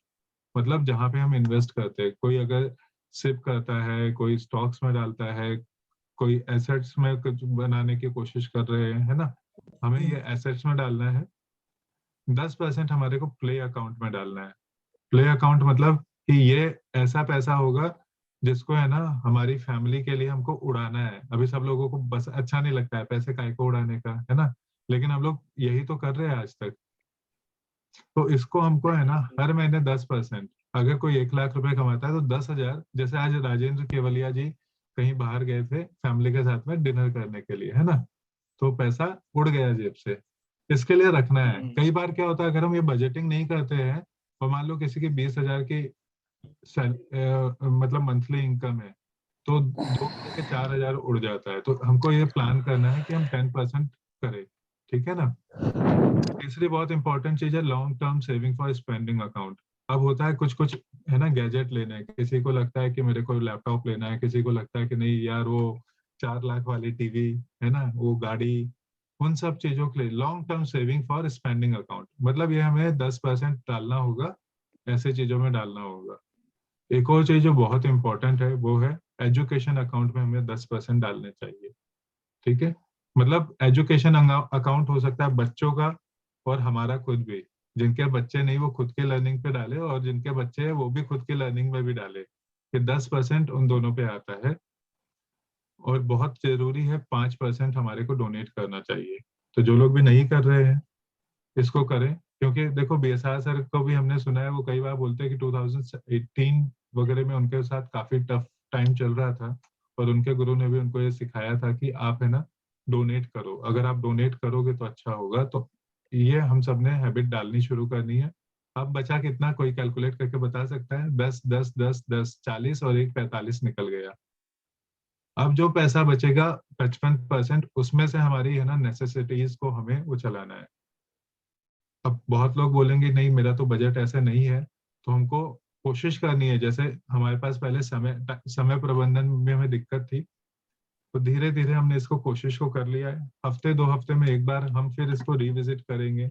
मतलब जहाँ पे हम इन्वेस्ट करते हैं। कोई अगर सिप करता है, कोई स्टॉक्स में डालता है, कोई एसेट्स में कुछ बनाने की कोशिश कर रहे हैं, है ना, हमें ये एसेट्स में डालना है। 10% हमारे को प्ले अकाउंट में डालना है। प्ले अकाउंट मतलब कि ये ऐसा पैसा होगा जिसको है ना हमारी फैमिली के लिए हमको उड़ाना है। अभी सब लोगों को बस अच्छा नहीं लगता है पैसे काय को उड़ाने का, है ना, लेकिन हम लोग यही तो कर रहे हैं आज तक। तो इसको हमको है ना हर महीने 10%, अगर कोई 1 लाख रुपए कमाता है तो 10,000, जैसे आज राजेंद्र केवलिया जी कहीं बाहर गए थे फैमिली के साथ में डिनर करने के लिए, है ना, तो पैसा उड़ गया जेब से, इसके लिए रखना है। कई बार क्या होता है, अगर हम ये बजटिंग नहीं करते हैं और मान लो किसी की 20,000 की मतलब मंथली इनकम है, तो 2 के 4,000 उड़ जाता है। तो हमको ये प्लान करना है कि हम 10% करें, ठीक है ना। तीसरी बहुत इंपॉर्टेंट चीज है long term saving for spending account. अब होता है कुछ कुछ है ना गैजेट लेने हैं, किसी को लगता है कि मेरे को लैपटॉप लेना है, किसी को लगता है कि नहीं यार वो 4 लाख वाली टीवी, है ना, वो गाड़ी, उन सब चीजों के लिए long term saving for spending account, मतलब ये हमें 10% डालना होगा, ऐसे चीजों में डालना होगा। एक और चीज जो बहुत इंपॉर्टेंट है वो है एजुकेशन अकाउंट में हमें 10% डालने चाहिए, ठीक है। मतलब एजुकेशन अकाउंट हो सकता है बच्चों का और हमारा खुद भी, जिनके बच्चे नहीं वो खुद के लर्निंग पे डाले, और जिनके बच्चे हैं वो भी खुद के लर्निंग में भी डाले, कि 10% उन दोनों पे आता है। और बहुत जरूरी है 5% हमारे को डोनेट करना चाहिए। तो जो लोग भी नहीं कर रहे हैं इसको करें, क्योंकि देखो बीएसआर सर को भी हमने सुना है, वो कई बार बोलते हैं कि 2018 वगैरह में उनके साथ काफी टफ टाइम चल रहा था, और उनके गुरु ने भी उनको ये सिखाया था कि आप है ना डोनेट करो, अगर आप डोनेट करोगे तो अच्छा होगा। तो ये हम सब ने हैबिट डालनी शुरू करनी है। अब बचा कितना कोई कैलकुलेट करके बता सकता है? 10 10 10 10 40 और 1 45 निकल गया। अब जो पैसा बचेगा 55%, उसमें से हमारी है ना नेसेसिटीज को हमें वो चलाना है। अब बहुत लोग बोलेंगे नहीं मेरा तो बजट ऐसे नहीं है, तो हमको कोशिश करनी है, जैसे हमारे पास पहले समय प्रबंधन में हमें दिक्कत थी, तो धीरे धीरे हमने इसको कोशिश को कर लिया है। हफ्ते 2 हफ्ते में एक बार हम फिर इसको रिविजिट करेंगे,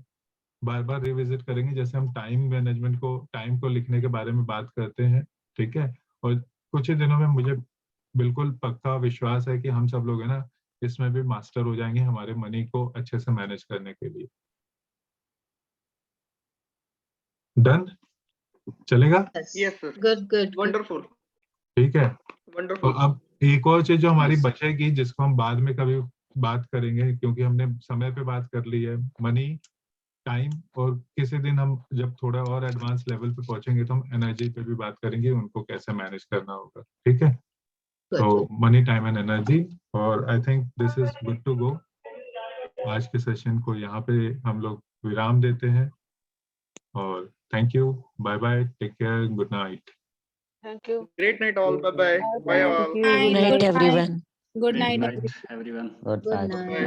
बार बार रिविजिट करेंगे, जैसे हम टाइम मैनेजमेंट को, टाइम को लिखने के बारे में बात करते हैं, ठीक है। और कुछ ही दिनों में मुझे बिल्कुल पक्का विश्वास है कि हम सब लोग है ना इसमें भी मास्टर हो जाएंगे, हमारे मनी को अच्छे से मैनेज करने के लिए। डन, चलेगा? Yes sir, good good wonderful, ठीक है। तो वंडरफुल। अब एक और चीज जो हमारी बचेगी, जिसको हम बाद में कभी बात करेंगे, क्योंकि हमने समय पे बात कर ली है, मनी टाइम, और किसी दिन हम जब थोड़ा और एडवांस लेवल पे पहुंचेंगे तो हम एनर्जी पे भी बात करेंगे, उनको कैसे मैनेज करना होगा, ठीक है। तो मनी, टाइम एंड एनर्जी, और I think this is good to go. आज के सेशन को यहाँ पे हम लोग विराम देते हैं, और thank you, bye bye, take care, good night. Thank you. Great night all. Bye bye. Bye all. Thank you. Good night, Good night. everyone. Good Good night. night, everyone. Good Good night. night.